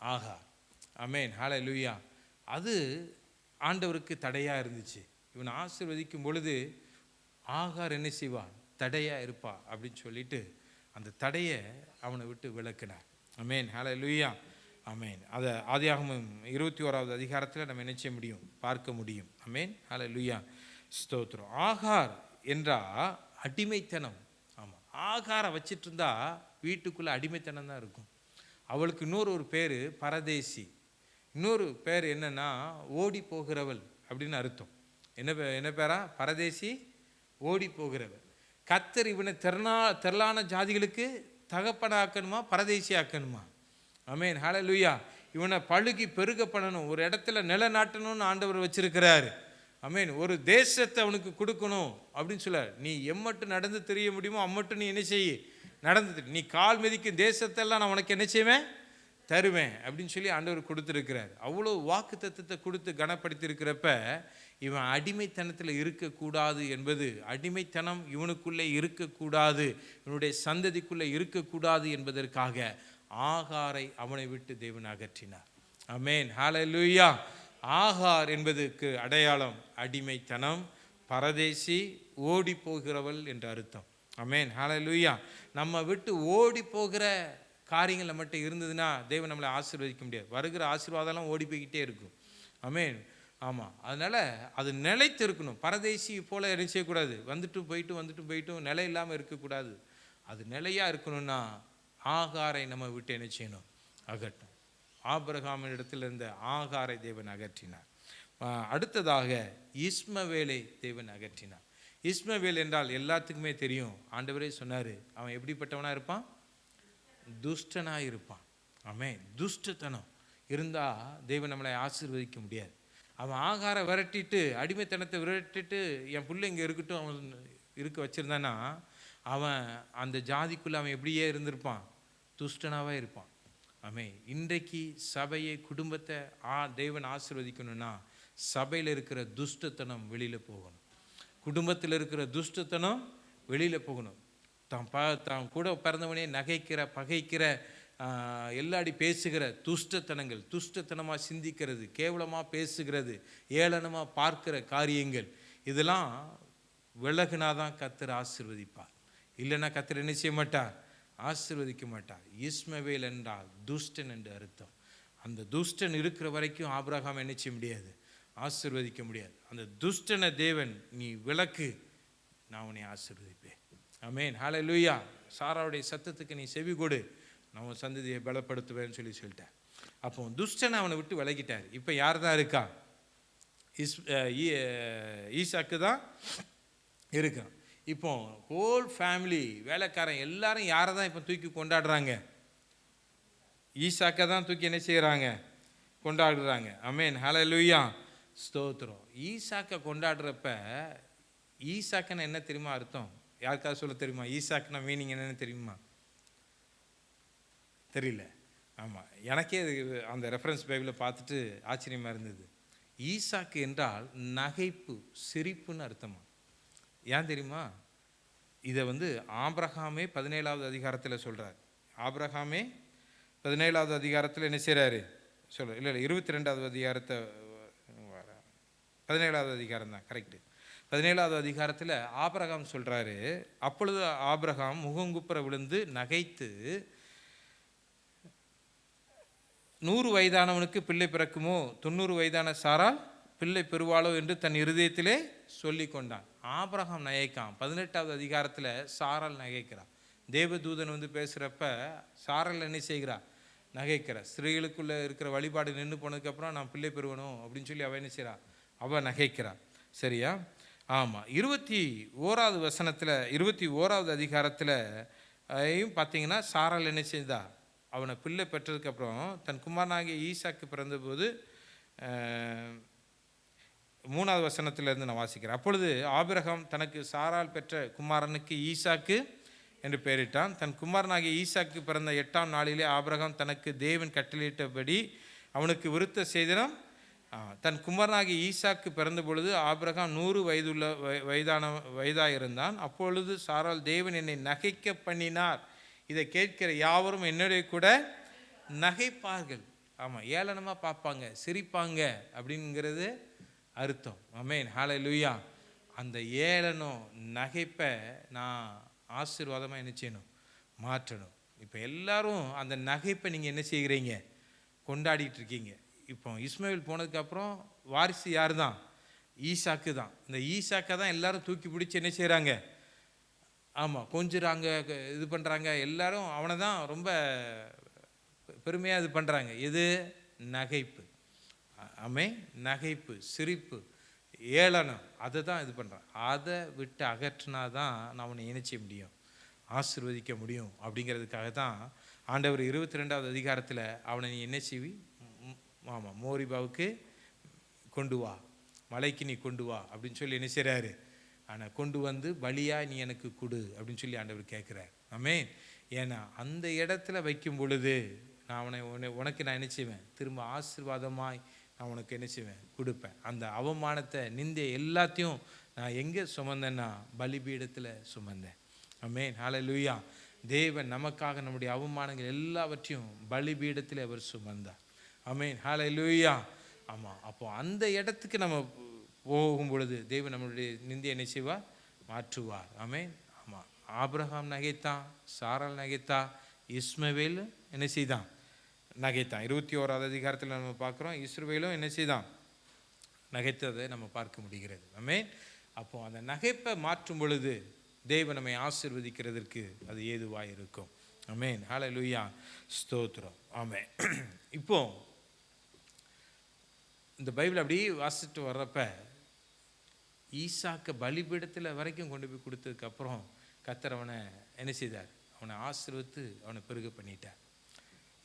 ஆகார். ஆமென், ஹல்லேலூயா. அது ஆண்டவருக்கு தடையாக இருந்துச்சு. இவனை ஆசீர்வதிக்கும் பொழுது ஆகார் என்ன செய்வான், தடையாக இருப்பா அப்படின்னு சொல்லிட்டு அந்த தடையை அவனை விட்டு விலக்கினார். ஆமென், ஹல்லேலூயா. ஆமேன். அதை ஆதியாகமம் 21வது அதிகாரத்தில் நம்ம என்ன செய்ய முடியும், பார்க்க முடியும். ஆமேன். ஹல்லேலூயா, ஸ்தோத்திரம். ஆகார் என்றா அடிமைத்தனம். ஆமாம், ஆகாரை வச்சிட்டு இருந்தா வீட்டுக்குள்ளே அடிமைத்தனம் தான் இருக்கும். அவளுக்கு இன்னொரு பேர் பரதேசி. இன்னொரு பேர் என்னன்னா ஓடி போகிறவள் அப்படின்னு அர்த்தம். என்ன பேரா? பரதேசி, ஓடி போகிறவள். கர்த்தர் இவனை திரளான ஜாதிகளுக்கு தகப்பனாக்கணுமா, பரதேசி ஆக்கணுமா? ஆமேன். ஹல்லேலூயா. இவனை பழுகி பெருக பண்ணணும், ஒரு இடத்துல நிலநாட்டணும்னு ஆண்டவர் வச்சிருக்கிறாரு. ஆமேன். ஒரு தேசத்தை அவனுக்கு கொடுக்கணும் அப்படின்னு சொல்ல, நீ எம்மட்டு நடந்து தெரிய முடியுமோ அம்மட்டு நீ என்ன செய்ய, நடந்து நீ கால் மிதிக்கும் தேசத்தெல்லாம் நான் உனக்கு என்ன செய்வேன், தருவேன் அப்படின்னு சொல்லி ஆண்டவர் கொடுத்துருக்கிறார். அவ்வளோ வாக்கு தத்தத்தை கொடுத்து கனப்படுத்தியிருக்கிறப்ப இவன் அடிமைத்தனத்தில் இருக்கக்கூடாது என்பது, அடிமைத்தனம் இவனுக்குள்ளே இருக்கக்கூடாது, இவனுடைய சந்ததிக்குள்ளே இருக்கக்கூடாது என்பதற்காக ஆகாரை அவனை விட்டு தேவன் அகற்றினார். ஆமேன். ஹல்லேலூயா. ஆகார் என்பதற்கு அடையாளம் அடிமைத்தனம், பரதேசி, ஓடி போகிறவள் என்ற அர்த்தம். ஆமேன். ஹல்லேலூயா. நம்ம விட்டு ஓடி போகிற காரியங்கள் நம்மகிட்ட இருந்ததுன்னா தேவன் நம்மளை ஆசீர்வதிக்க முடியாது. வருகிற ஆசீர்வாதம்லாம் ஓடி போய்கிட்டே இருக்கும். ஆமேன். ஆமாம், அதனால் அது நிலைத்து இருக்கணும். பரதேசி போல் என்ன செய்யக்கூடாது, வந்துட்டு போயிட்டும் நிலை இல்லாமல் இருக்கக்கூடாது. அது நிலையாக இருக்கணும்னா ஆகாரை நம்ம விட்டு என்ன செய்யணும், அகற்றணும். ஆபிரகாமின் இடத்துல இருந்த ஆகாரை தேவன் அகற்றினார். அடுத்ததாக இஸ்மவேலை தேவன் அகற்றினார். இஸ்மவேல் என்றால் எல்லாத்துக்குமே தெரியும். ஆண்டவரே சொன்னார், அவன் எப்படிப்பட்டவனாக இருப்பான், துஷ்டனாக இருப்பான். ஆமென். துஷ்டத்தனம் இருந்தால் தேவன் நம்மளை ஆசீர்வதிக்க முடியாது. அவன் ஆகாரை விரட்டிட்டு, அடிமைத்தனத்தை விரட்டிட்டு என் பிள்ளை இங்கே இருக்கட்டும் அவன் இருக்க வச்சுருந்தானா, அவன் அந்த ஜாதிக்குள்ளே அவன் எப்படியே இருந்திருப்பான், துஷ்டனாகவே இருப்பான். ஆமென். இன்றைக்கு சபையை, குடும்பத்தை தேவன் ஆசீர்வதிக்கணும்னா சபையில் இருக்கிற துஷ்டத்தனம் வெளியில் போகணும். குடும்பத்தில் இருக்கிற துஷ்டத்தனம் வெளியில் போகணும். தான் கூட பிறந்தவனே நகைக்கிற, பகைக்கிற, எல்லாடி பேசுகிற துஷ்டத்தனங்கள், துஷ்டத்தனமாக சிந்திக்கிறது, கேவலமாக பேசுகிறது, ஏளனமாக பார்க்கிற காரியங்கள், இதெல்லாம் விலகுனாதான் கர்த்தர் ஆசீர்வதிப்பார். இல்லைன்னா கர்த்தர் என்ன செய்ய மாட்டார், ஆசீர்வதிக்க மாட்டார். இஸ்மவேல் என்றால் துஷ்டன் என்று அர்த்தம். அந்த துஷ்டன் இருக்கிற வரைக்கும் ஆபிரகாம் என்ன செய்ய முடியாது, ஆசீர்வதிக்க முடியாது. அந்த துஷ்டனை தேவன் நீ விலக்கு, நான் உன்னை ஆசீர்வதிப்பேன். ஆமென். ஹல்லேலூயா. சாராவுடைய சத்தத்துக்கு நீ செவி கொடு, நான் சந்ததியை பலப்படுத்துவேன்னு சொல்லிட்டேன். அப்போ துஷ்டனை அவனை விட்டு விலகிட்டார். இப்போ யார் தான் இருக்கா, ஈசாக்கு தான் இருக்கான். இப்போ ஹோல் ஃபேமிலி, வேலைக்காரன் எல்லாரும் யாரை தான் இப்போ தூக்கி கொண்டாடுறாங்க, ஈசாக்கை தான் தூக்கி என்ன செய்கிறாங்க, கொண்டாடுறாங்க. ஆமென். ஹல்லேலூயா, ஸ்தோத்திரம். ஈசாக்கை கொண்டாடுறப்ப, ஈசாக்குன்னு என்ன தெரியுமா அர்த்தம், யாருக்காவது சொல்ல தெரியுமா? ஈசாக்குனா மீனிங் என்னன்னு தெரியுமா? தெரியல. ஆமாம், எனக்கே அந்த ரெஃபரன்ஸ் பைபிளில் பார்த்துட்டு ஆச்சரியமாக இருந்தது. ஈசாக்கு என்றால் நகைப்பு, சிரிப்புன்னு அர்த்தமா. ஏன் தெரியுமா? இதை ஆபிரகாமே 17வது அதிகாரத்தில் சொல்கிறார். ஆபிரகாமே 17வது அதிகாரத்தில் என்ன செய்கிறாரு சொல்ல, இல்லை 22வது அதிகாரத்தை, 17வது அதிகாரம் தான் கரெக்டு. 17வது அதிகாரத்தில் ஆபிரகாம் சொல்கிறாரு, அப்பொழுது ஆபிரகாம் முகங்குப்புற விழுந்து நகைத்து, 100 வயதானவனுக்கு பிள்ளை பிறக்குமோ, 90 வயதான சாரால் பிள்ளை பெறுவாளோ என்று தன் இருதயத்திலே சொல்லி கொண்டான். ஆபிரகாம் நகைக்கான். 18வது அதிகாரத்தில் சாரால் நகைக்கிறான். தேவதூதன் பேசுகிறப்ப சாரால் என்ன செய்கிறா, நகைக்கிறா. ஸ்திரீகளுக்குள்ளே இருக்கிற வழிபாடு நின்று போனதுக்கப்புறம் நான் பிள்ளை பெறுவணும் அப்படின்னு சொல்லி அவள் என்ன செய்கிறா, அவள் நகைக்கிறா. சரியா? ஆமாம். 21வது வசனத்தில், 21வது அதிகாரத்தில் பார்த்தீங்கன்னா சாரால் என்ன செய்தா, அவனை பிள்ளை பெற்றதுக்கப்புறம் தன் குமாரனாகிய ஈசாக்கு பிறந்தபோது, 3வது வசனத்திலிருந்து நான் வாசிக்கிறேன். அப்பொழுது ஆபிரகாம் தனக்கு சாரால் பெற்ற குமாரனுக்கு ஈசாக்கு என்று பெயரிட்டான். தன் குமாரனாகிய ஈசாக்கு பிறந்த 8ஆம் நாளிலே ஆபிரகாம் தனக்கு தேவன் கட்டளையிட்டபடி அவனுக்கு விருத்த சேதனம். தன் குமாரனாகிய ஈசாக்கு பிறந்த பொழுது ஆபிரகாம் 100 வயதாக இருந்தான். அப்பொழுது சாரால், தேவன் என்னை நகைக்க பண்ணினார், இதை கேட்கிற யாவரும் என்னுடைய கூட நகைப்பார்கள். ஆமாம், ஏளனமாக பார்ப்பாங்க, சிரிப்பாங்க அப்படிங்கிறது அர்த்தம். ஆமென். ஹல்லேலூயா. அந்த ஏளனம், நகைப்பை நான் ஆசீர்வாதமாக என்ன செய்யணும், மாற்றணும். இப்போ எல்லாரும் அந்த நகைப்பை நீங்கள் என்ன செய்கிறீங்க, கொண்டாடிட்டு இருக்கீங்க. இப்போ இஸ்மாயில் போனதுக்கப்புறம் வாரிசு யார் தான்? ஈசாக்கு தான். இந்த ஈசாக்கை தான் எல்லாரும் தூக்கி பிடிச்சி என்ன செய்கிறாங்க? ஆமாம், கொஞ்சுறாங்க, இது பண்ணுறாங்க. எல்லாரும் அவனை தான் ரொம்ப பெருமையாக இது பண்ணுறாங்க. இது நகைப்பு. நகைப்பு, சிரிப்பு, ஏளனம், அதை தான் இது பண்ணுறான். அதை விட்டு அகற்றினா தான் நான் அவனை இணைச்ச முடியும், ஆசீர்வதிக்க முடியும். அப்படிங்கிறதுக்காக தான் ஆண்டவர் 22வது அதிகாரத்தில் அவனை நீ என்ன செய்வி? ஆமாம், மோரிபாவுக்கு கொண்டு வா, மலைக்கு நீ கொண்டு வா அப்படின்னு சொல்லி என்ன செய்கிறாரு? ஆனால் கொண்டு வந்து பலியாக நீ எனக்கு கொடு அப்படின்னு சொல்லி ஆண்டவர் கேட்குறார். ஆமென். ஏன்னா அந்த இடத்துல வைக்கும் பொழுது நான் உனக்கு நான் என்ன செய்வேன்? திரும்ப ஆசீர்வாதமாய் நான் உனக்கு என்ன செய்வேன்? கொடுப்பேன். அந்த அவமானத்தை, நிந்தை எல்லாத்தையும் நான் எங்கே சுமந்தேன்னா பலிபீடத்தில் சுமந்தேன். ஆமென். ஹல்லேலூயா. தேவன் நமக்காக நம்முடைய அவமானங்கள் எல்லாவற்றையும் பலிபீடத்தில் அவர் சுமந்தார். ஆமென். ஹல்லேலூயா. ஆமாம். அப்போ அந்த இடத்துக்கு நம்ம போகும் பொழுது தேவன் நம்மளுடைய நிந்தையை என்ன செய்வார்? மாற்றுவார். ஆமென். ஆமாம். ஆபிரகாம் நகைத்தான், சாராள் நகைத்தா, இஸ்மவேல் என்ன செய்தான்? நகைத்தான். 21வது அதிகாரத்தில் நம்ம பார்க்குறோம், இஸ்ரவேலும் என்ன செய்தான்? நகைத்ததை நம்ம பார்க்க முடிகிறது. ஆமென். அப்போ அந்த நகைப்பை மாற்றும் பொழுது தேவன் நம்மை ஆசீர்வதிக்கிறதற்கு அது ஏதுவாக இருக்கும். ஆமென். ஹல்லேலூயா. ஸ்தோத்திரம். ஆமென். இப்போ இந்த பைபிள் அப்படியே வாசிச்சுட்டு வர்றப்ப ஈசாக்க பலிபீடத்தில் வரைக்கும் கொண்டு போய் கொடுத்ததுக்கப்புறம் கர்த்தர் அவனை என்ன செய்தார்? அவனை ஆசீர்வதித்து அவனை பெருக பண்ணிட்டார்.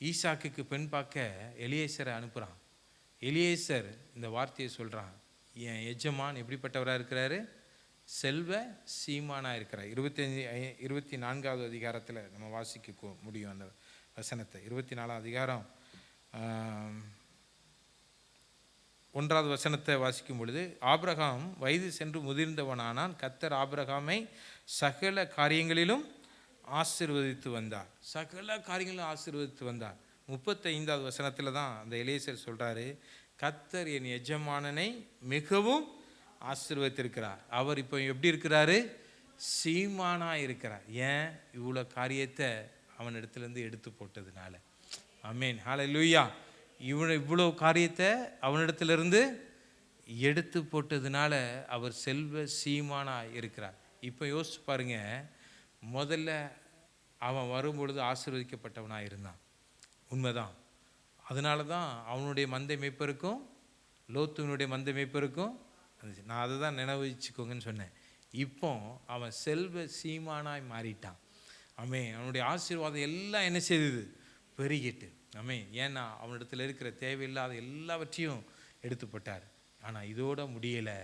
ஈசாக்குக்கு பெண் பார்க்க எலியேசரை அனுப்புகிறான். எலியேசர் இந்த வார்த்தையை சொல்கிறான், என் எஜமான் எப்படிப்பட்டவராக இருக்கிறாரு? செல்வ சீமானாக இருக்கிறார். 24வது அதிகாரத்தில் நம்ம வாசிக்க முடியும் அந்த வசனத்தை. 24ஆம் அதிகாரம் 1வது வசனத்தை வாசிக்கும் பொழுது, ஆபிரகாம் வயது சென்று முதிர்ந்தவனானான். கர்த்தர் ஆபிரகாமை சகல காரியங்களிலும் ஆசீர்வதித்து வந்தார். சகல காரியங்களும் ஆசீர்வதித்து வந்தார். 35வது வசனத்தில் தான் அந்த எலியேசர் சொல்கிறாரு, கர்த்தர் என் எஜமானனை மிகவும் ஆசீர்வதித்திருக்கிறார். அவர் இப்போ எப்படி இருக்கிறாரு? சீமானாக இருக்கிறார். ஏன்? இவ்வளோ காரியத்தை அவனிடத்துலேருந்து எடுத்து போட்டதுனால. ஆமென். ஹல்லேலூயா. இவ்வளோ காரியத்தை அவனிடத்திலிருந்து எடுத்து போட்டதுனால அவர் செல்வ சீமானாக இருக்கிறார். இப்போ யோசிச்சு பாருங்க, முதல்ல அவன் வரும்பொழுது ஆசீர்வதிக்கப்பட்டவனாக இருந்தான், உண்மைதான். அதனால தான் அவனுடைய மந்தை மேய்ப்பருக்கும் லோத்துவனுடைய மந்தை மேய்ப்பருக்கும் நான் அதை தான் நினைவுச்சுக்கோங்கன்னு சொன்னேன். இப்போ அவன் செல்வ சீமானாய் மாறிட்டான். ஆமென். அவனுடைய ஆசீர்வாதம் எல்லாம் என்ன செய்தது? பெருகிட்டு. ஆமென். ஏன்னா அவனிடத்தில் இருக்கிற தேவையில்லாத எல்லாவற்றையும் எடுத்து போட்டார். ஆனால் இதோட முடியலை.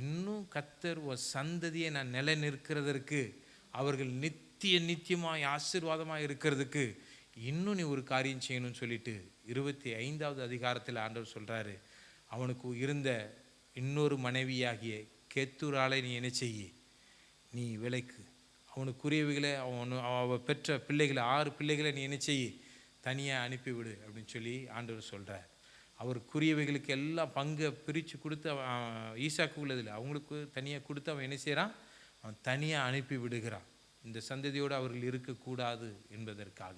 இன்னும் கர்த்தர் ஒரு சந்ததியை நான் நிலை நிற்கிறதற்கு, அவர்கள் நித்தியமாய் ஆசீர்வாதமாக இருக்கிறதுக்கு இன்னும் நீ ஒரு காரியம் செய்யணும்னு சொல்லிட்டு 25வது அதிகாரத்தில் ஆண்டவர் சொல்கிறாரு, அவனுக்கு இருந்த இன்னொரு மனைவியாகிய கேத்தூராலை நீ என்ன செய்ய? நீ விலைக்கு அவனுக்குரியவைகளை அவ பெற்ற பிள்ளைகளை 6 பிள்ளைகளை நீ என்ன செய்ய? தனியாக அனுப்பிவிடு அப்படின்னு சொல்லி ஆண்டவர் சொல்கிறார். அவருக்குரியவைகளுக்கு எல்லாம் பங்கை பிரித்து கொடுத்து ஈசாக்கு உள்ளதில்லை, அவங்களுக்கு தனியாக கொடுத்து அவன் என்ன செய்கிறான்? அவன் தனியாக அனுப்பி விடுகிறான். இந்த சந்ததியோடு அவர்கள் இருக்கக்கூடாது என்பதற்காக.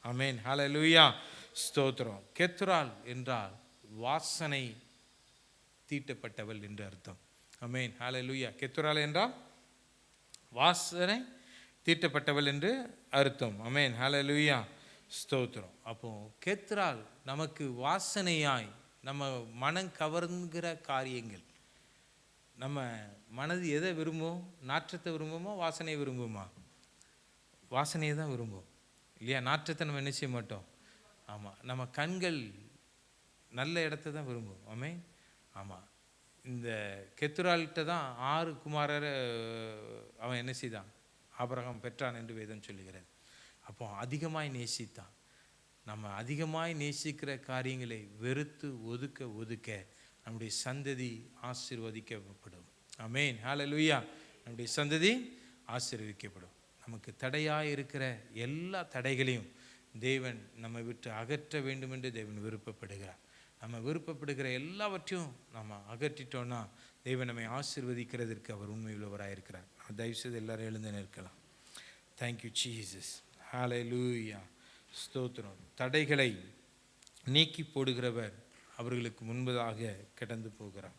ஆமென். ஹல்லேலூயா. ஸ்தோத்திரம். கேத்துராள் என்றால் வாசனை தீட்டப்பட்டவள் என்று அர்த்தம். ஆமென். ஹல்லேலூயா. கேத்துராள் என்றால் வாசனை தீட்டப்பட்டவள் என்று அர்த்தம். ஆமென். ஹல்லேலூயா. ஸ்தோத்திரம். அப்போ கேத்துராள் நமக்கு வாசனையாய், நம்ம மனம் கவர்ந்துகிற காரியங்கள். நம்ம மனது எதை விரும்பும்? நாற்றத்தை விரும்புமா, வாசனையை விரும்புமா? வாசனையை தான் விரும்பும் இல்லையா? நாற்றத்தை நம்ம என்ன செய்ய மாட்டோம். ஆமாம். நம்ம கண்கள் நல்ல இடத்த தான் விரும்பும். ஆமென். ஆமாம். இந்த கெத்துராள்கிட்ட தான் 6 குமாரரை அவன் என்ன செய்தான்? ஆபிரகாம் பெற்றான் என்று வேதம் சொல்லுகிறது. அப்போ அதிகமாய் நேசித்தான். நம்ம அதிகமாய் நேசிக்கிற காரியங்களை வெறுத்து ஒதுக்க நம்முடைய சந்ததி ஆசீர்வதிக்கப்படும். ஆமென். ஹல்லேலூயா. நம்முடைய சந்ததி ஆசீர்வதிக்கப்படும். நமக்கு தடையாக இருக்கிற எல்லா தடைகளையும் தேவன் நம்மை விட்டு அகற்ற வேண்டும் என்று தேவன் விருப்பப்படுகிறார். நம்ம விருப்பப்படுகிற எல்லாவற்றையும் நம்ம அகற்றிட்டோன்னா தேவன் நம்மை ஆசீர்வதிக்கிறதற்கு அவர் உண்மையுள்ளவராக இருக்கிறார். நம்ம தயவுசெய்து எல்லாரும் எழுந்து நிற்கலாம். Thank you Jesus. ஹல்லேலூயா. ஸ்தோத்திரம். தடைகளை நீக்கி போடுகிறவர் அவர்களுக்கு முன்பதாக கடந்து போகிறார்.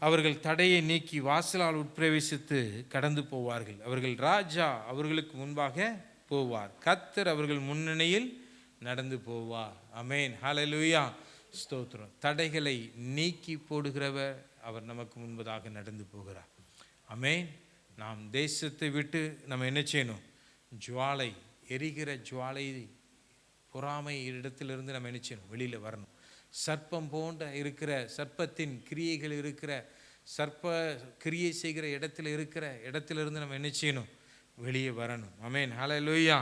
அவர்கள் தடையை நீக்கி வாசலால் உட்பிரவேசித்து கடந்து போவார்கள். அவர்கள் ராஜா அவர்களுக்கு முன்பாக போவார். கர்த்தர் அவர்கள் முன்னணியில் நடந்து போவார். ஆமென், ஹல்லேலூயா, ஸ்தோத்திரம். தடைகளை நீக்கி போடுகிறவர் அவர் நமக்கு முன்பதாக நடந்து போகிறார். ஆமென். நாம் தேசத்தை விட்டு நம்ம என்ன செய்யணும்? ஜுவாலை, எரிகிற ஜுவாலை, பொறாமை இடத்திலிருந்து நம்ம என்ன செய்யணும்? வெளியில் வரணும். சர்ப்பம் போன்ற இருக்கிற, சர்ப்பத்தின் கிரியைகள் இருக்கிற, சர்ப்ப கிரியை செய்கிற இடத்திலிருந்து நம்ம என்ன செய்யணும்? வெளியே வரணும். ஆமென், ஹல்லேலூயா,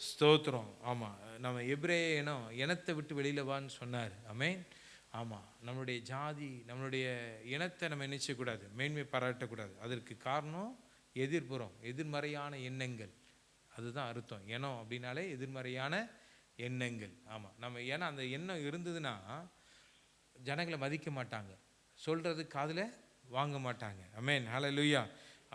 ஸ்தோத்திரம். ஆமாம், நம்ம எபிரேய இனத்தை விட்டு வெளியில் வான்னு சொன்னார். ஆமென். ஆமாம், நம்மளுடைய ஜாதி, நம்மளுடைய இனத்தை நம்ம என்ன செய்யக்கூடாது? மேன்மை பாராட்டக்கூடாது. அதற்கு காரணம் எதிர்ப்புறம், எதிர்மறையான எண்ணங்கள். அதுதான் அர்த்தம். இனம் அப்படின்னாலே எதிர்மறையான எண்ணங்கள். ஆமாம், நம்ம ஏன்னா அந்த எண்ணம் இருந்ததுன்னா ஜனங்களை மதிக்க மாட்டாங்க, சொல்கிறது காதில் வாங்க மாட்டாங்க. ஆமென், ஹல்லேலூயா,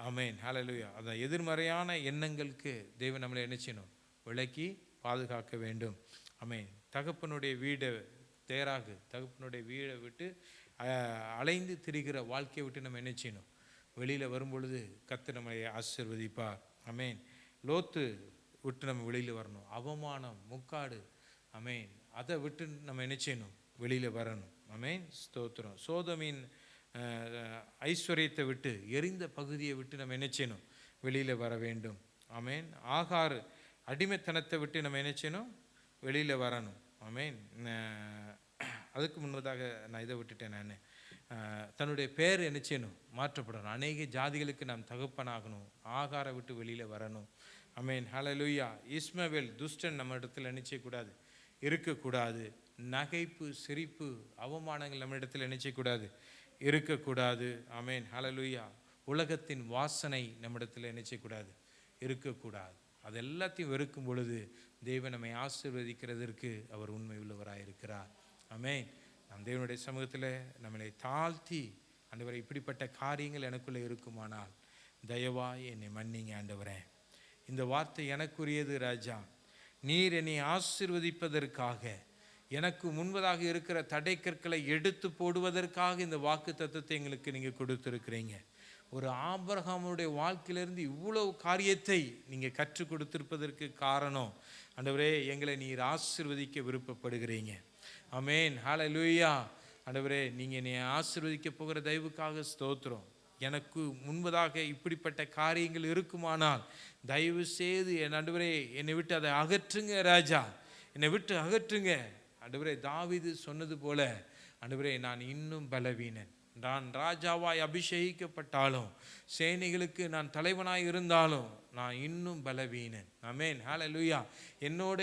ஆமென், ஹல்லேலூயா. அந்த எதிர்மறையான எண்ணங்களுக்கு தேவன் நம்மளை என்ன செய்யணும்? விலக்கி பாதுகாக்க வேண்டும். ஆமென். தகப்பனுடைய வீடை தேராகு, தகப்பனுடைய வீடை விட்டு அலைந்து திரிகிற வாழ்க்கையை விட்டு நம்ம என்ன செய்யணும்? வெளியில் வரும்பொழுது கர்த்தர் நம்மளை ஆசீர்வதிப்பார். ஆமென். லோத்து விட்டு நம்ம வெளியில் வரணும். அவமானம், முக்காடு, ஆமென், அதை விட்டு நம்ம என்ன செய்யணும்? வெளியில் வரணும். ஆமென், ஸ்தோத்திரம். சோதோமின் ஐஸ்வர்யத்தை விட்டு, எரிந்த பகுதியை விட்டு நம்ம என்ன செய்யணும்? வெளியில் வர வேண்டும். ஆமென். ஆகார் அடிமைத்தனத்தை விட்டு நம்ம என்ன செய்யணும்? வெளியில் வரணும். ஆமென். அதுக்கு முன்னதாக நான் இதை விட்டுட்டேன். நான் தன்னுடைய பேர் என்ன செய்யணும்? மாற்றப்படணும். அநேக ஜாதிகளுக்கு நாம் தகப்பனாகணும். ஆகாரை விட்டு வெளியில் வரணும். ஆமென், ஹல்லேலூயா. இஸ்மவேல் துஷ்டன் நம்ம இடத்துல என்ன செய்யக்கூடாது? இருக்கக்கூடாது. நகைப்பு, சிரிப்பு, அவமானங்கள் நம்ம இடத்துல என்ன செய்யக்கூடாது? இருக்கக்கூடாது. ஆமென், ஹல்லேலூயா. உலகத்தின் வாசனை நம்ம இடத்துல என்ன செய்யக்கூடாது? இருக்கக்கூடாது. அது எல்லாத்தையும் வெறுக்கும் பொழுது தேவன் நம்மை ஆசீர்வதிக்கிறதற்கு அவர் உண்மை உள்ளவராக இருக்கிறார். ஆமென். நம் தேவனுடைய சமூகத்தில் நம்மளை தாழ்த்தி, ஆண்டவரே இப்படிப்பட்ட காரியங்கள் எனக்குள்ளே இருக்குமானால் தயவாய் என்னை மன்னிங்க ஆண்டவரே. இந்த வார்த்தை எனக்குரியது ராஜா. நீர் என்னை ஆசீர்வதிப்பதற்காக, எனக்கு முன்பதாக இருக்கிற தடை கற்களை எடுத்து போடுவதற்காக இந்த வாக்கு தத்தத்தை எங்களுக்கு நீங்கள் கொடுத்துருக்கிறீங்க. ஒரு ஆபிரகாமுடைய வாழ்க்கையிலிருந்து இவ்வளவு காரியத்தை நீங்கள் கற்றுக் கொடுத்திருப்பதற்கு காரணம் ஆண்டவரே, எங்களை நீர் ஆசீர்வதிக்க விருப்பப்படுகிறீங்க. ஆமென், ஹல்லேலூயா. ஆண்டவரே, நீங்கள் என்னை ஆசீர்வதிக்க போகிற தயவுக்காக ஸ்தோத்திரம். எனக்கு முன்பதாக இப்படிப்பட்ட காரியங்கள் இருக்குமானால் தயவு செய்து என் ஆண்டவரே என்னை விட்டு அதை அகற்றுங்க ராஜா, என்னை விட்டு அகற்றுங்க ஆண்டவரே. தாவீது சொன்னது போல ஆண்டவரே, நான் இன்னும் பலவீனன். நான் ராஜாவாய் அபிஷேகிக்கப்பட்டாலும், சேனைகளுக்கு நான் தலைவனாய் இருந்தாலும் நான் இன்னும் பலவீனன். ஆமென், ஹல்லேலூயா. என்னோட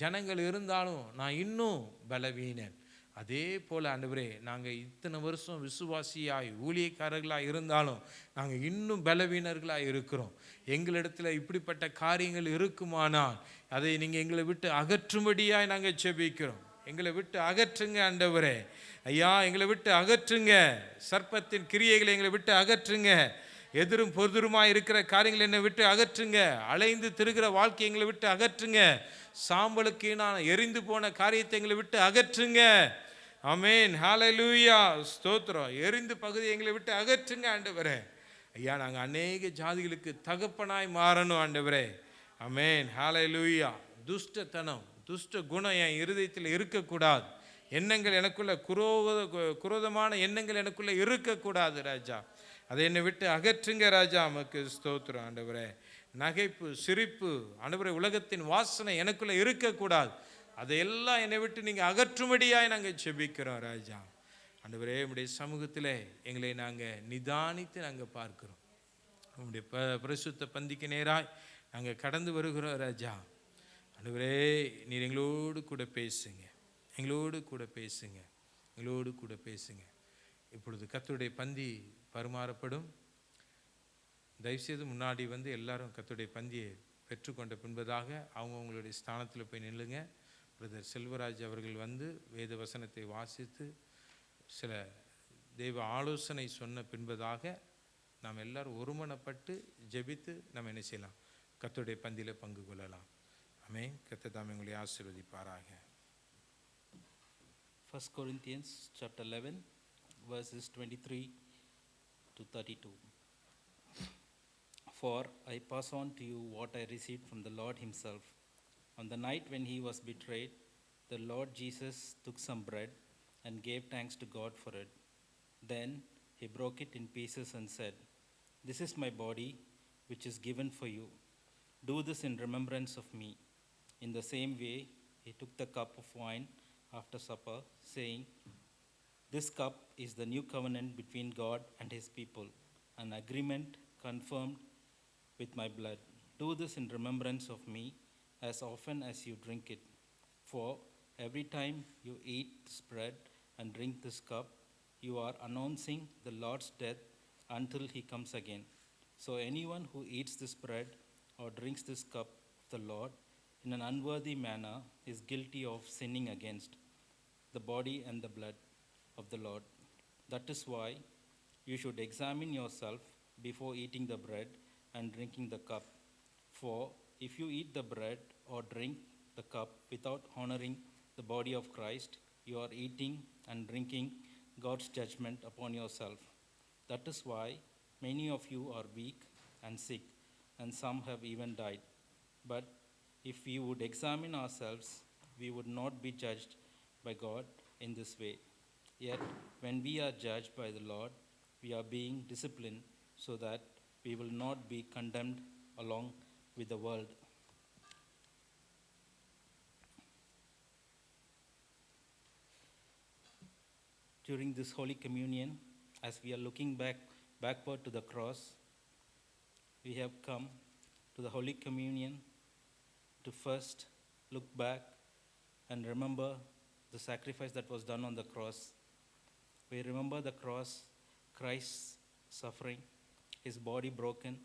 ஜனங்கள் இருந்தாலும் நான் இன்னும் பலவீனன். அதே போல் ஆண்டவரே, நாங்கள் இத்தனை வருஷம் விசுவாசியாய் ஊழியக்காரர்களாக இருந்தாலும் நாங்கள் இன்னும் பலவீனர்களாக இருக்கிறோம். எங்களிடத்தில் இப்படிப்பட்ட காரியங்கள் இருக்குமானால் அதை நீங்கள் எங்களை விட்டு அகற்றும்படியாய் நாங்கள் ஜெபிக்கிறோம். எங்களை விட்டு அகற்றுங்க ஆண்டவரே. ஐயா, எங்களை விட்டு அகற்றுங்க. சர்ப்பத்தின் கிரியைகளை எங்களை விட்டு அகற்றுங்க. எதிரும் பொருதுருமாய் இருக்கிற காரியங்களை என்னை விட்டு அகற்றுங்க. அலைந்து திரிகிற வாழ்க்கை எங்களை விட்டு அகற்றுங்க. சாம்பலுக்கு நான் எரிந்து போன காரியத்தை எங்களை விட்டு அகற்றுங்க. ஆமென், ஹல்லேலூயா, ஸ்தோத்திரம். எரிந்து பகுதி எங்களை விட்டு அகற்றுங்க ஆண்டவரே. ஐயா, நாங்கள் அநேக ஜாதிகளுக்கு தகப்பனாய் மாறணும் ஆண்டவரே. ஆமென், ஹல்லேலூயா. துஷ்டத்தனம், துஷ்ட குணம் என் இருதயத்தில் இருக்கக்கூடாது. எண்ணங்கள் எனக்குள்ள குரோதமான எண்ணங்கள் எனக்குள்ள இருக்கக்கூடாது ராஜா. அதை என்னை விட்டு அகற்றுங்க ராஜா. நமக்கு ஸ்தோத்திரம் ஆண்டவரே. நகைப்பு, சிரிப்பு ஆண்டவரே, உலகத்தின் வாசனை எனக்குள்ள இருக்கக்கூடாது. அதையெல்லாம் என்னை விட்டு நீங்கள் அகற்றும்படியாய் நாங்கள் ஜெபிக்கிறோம் ராஜா. ஆண்டவரே, உம்முடைய சமூகத்தில் எங்களை நாங்கள் நிதானித்து நாங்கள் பார்க்கிறோம். உம்முடைய பரிசுத்த பந்திக்கு நேராய் நாங்கள் கடந்து வருகிறோம் ராஜா. ஆண்டவரே, நீர் எங்களோடு கூட பேசுங்க, எங்களோடு கூட பேசுங்க, எங்களோடு கூட பேசுங்க. இப்பொழுது கர்த்தருடைய பந்தி பரிமாறப்படும். தயவுசெய்து முன்னாடி வந்து எல்லாரும் கர்த்தருடைய பந்தியை பெற்றுக்கொண்ட பின்பதாக அவங்களுடைய ஸ்தானத்தில் போய் நில்லுங்க. பிரதர் செல்வராஜ் அவர்கள் வந்து வேத வசனத்தை வாசித்து சில தெய்வ ஆலோசனை சொன்ன பின்பதாக நாம் எல்லாரும் ஒருமனப்பட்டு ஜெபித்து நம்ம என்ன செய்யலாம்? கர்த்தருடைய பந்தியில் பங்கு கொள்ளலாம். ஆமென். கர்த்தர் தாமே உங்களை ஆசீர்வதிப்பாராக. 1 Corinthians chapter 11, verses 23 to 32. For I pass on to you what I received from the Lord himself. On the night when he was betrayed, the Lord Jesus took some bread and gave thanks to God for it. Then he broke it in pieces and said, "This is my body, which is given for you. Do this in remembrance of me." In the same way, he took the cup of wine after supper, saying, "This cup is the new covenant between God and his people, an agreement confirmed with my blood. Do this in remembrance of me as often as you drink it. For every time you eat this bread and drink this cup, you are announcing the Lord's death until he comes again. So anyone who eats this bread or drinks this cup of the Lord in an unworthy manner is guilty of sinning against the body and the blood of the Lord. That is why you should examine yourself before eating the bread and drinking the cup. For if you eat the bread or drink the cup without honoring the body of Christ, you are eating and drinking God's judgment upon yourself. That is why many of you are weak and sick, and some have even died. But if we would examine ourselves, we would not be judged by God in this way. Yet, when we are judged by the Lord, we are being disciplined so that we will not be condemned along with the world. During this Holy Communion, as we are looking backward to the cross, we have come to the Holy Communion to first look back and remember the sacrifice that was done on the cross. We remember the cross, Christ's suffering, his body broken,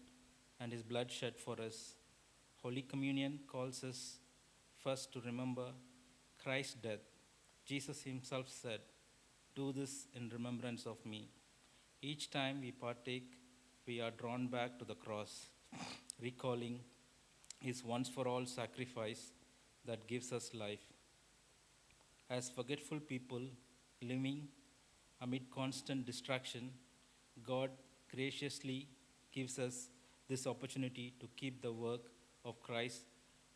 and his blood shed for us. Holy Communion calls us first to remember Christ's death. Jesus himself said, "Do this in remembrance of me." Each time we partake, we are drawn back to the cross, recalling his once for all sacrifice that gives us life. As forgetful people living amid constant distraction, God graciously gives us this opportunity to keep the work of Christ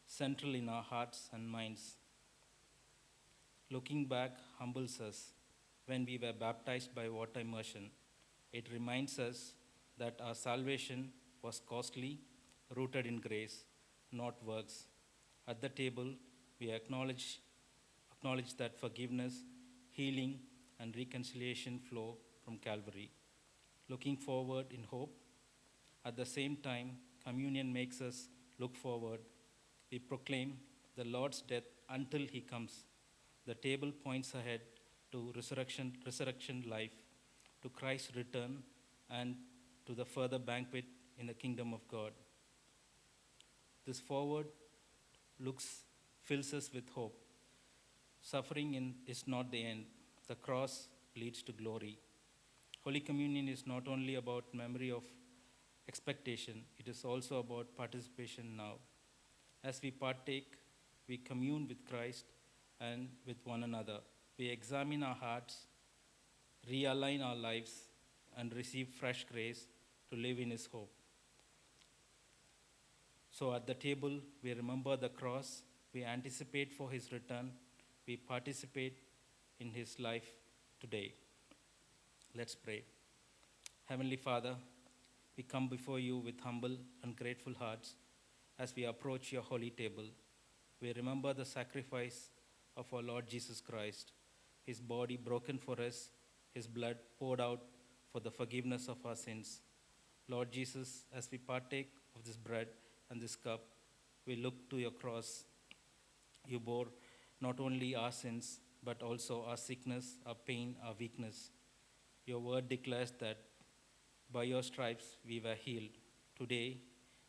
central in our hearts and minds. Looking back humbles us. When we were baptized by water immersion, it reminds us that our salvation was costly, rooted in grace, not works. At the table, we acknowledge that forgiveness, healing, and reconciliation flow from Calvary. Looking forward in hope, at the same time, communion makes us look forward. We proclaim the Lord's death until he comes. The table points ahead to resurrection life, to Christ's return, and to the further banquet in the kingdom of God. This forward looks fills us with hope. Suffering is not the end. The cross leads to glory. Holy Communion is not only about memory of expectation, it is also about participation now. As we partake, we commune with Christ and with one another. We examine our hearts, realign our lives, and receive fresh grace to live in his hope. So at the table, we remember the cross, we anticipate for his return, we participate in his life today. Let's pray. Heavenly Father, we come before you with humble and grateful hearts as we approach your holy table. We remember the sacrifice of our Lord Jesus Christ, his body broken for us, his blood poured out for the forgiveness of our sins. Lord Jesus, as we partake of this bread and this cup, we look to your cross. You bore not only our sins, but also our sickness, our pain, our weakness. Your word declares that by your stripes we were healed. Today,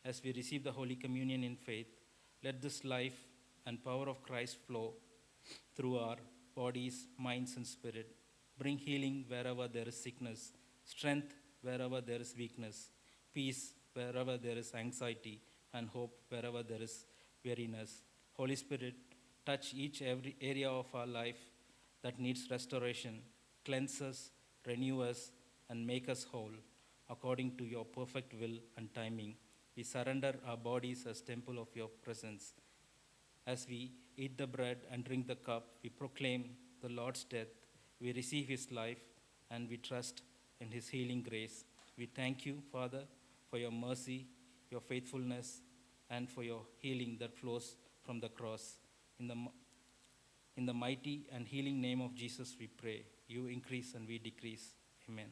as we receive the Holy Communion in faith, let this life and power of Christ flow through our bodies, minds, and spirit. Bring healing wherever there is sickness, strength wherever there is weakness, peace wherever there is anxiety, and hope wherever there is weariness. Holy Spirit, touch every area of our life that needs restoration. Cleanse us, renew us, and make us whole according to your perfect will and timing. We surrender our bodies as temple of your presence. As we eat the bread and drink the cup, we proclaim the Lord's death, we receive his life, and we trust in his healing grace. We thank you, Father, for your mercy, your faithfulness, and for your healing that flows from the cross. In the mighty and healing name of Jesus, we pray. You increase and we decrease. Amen.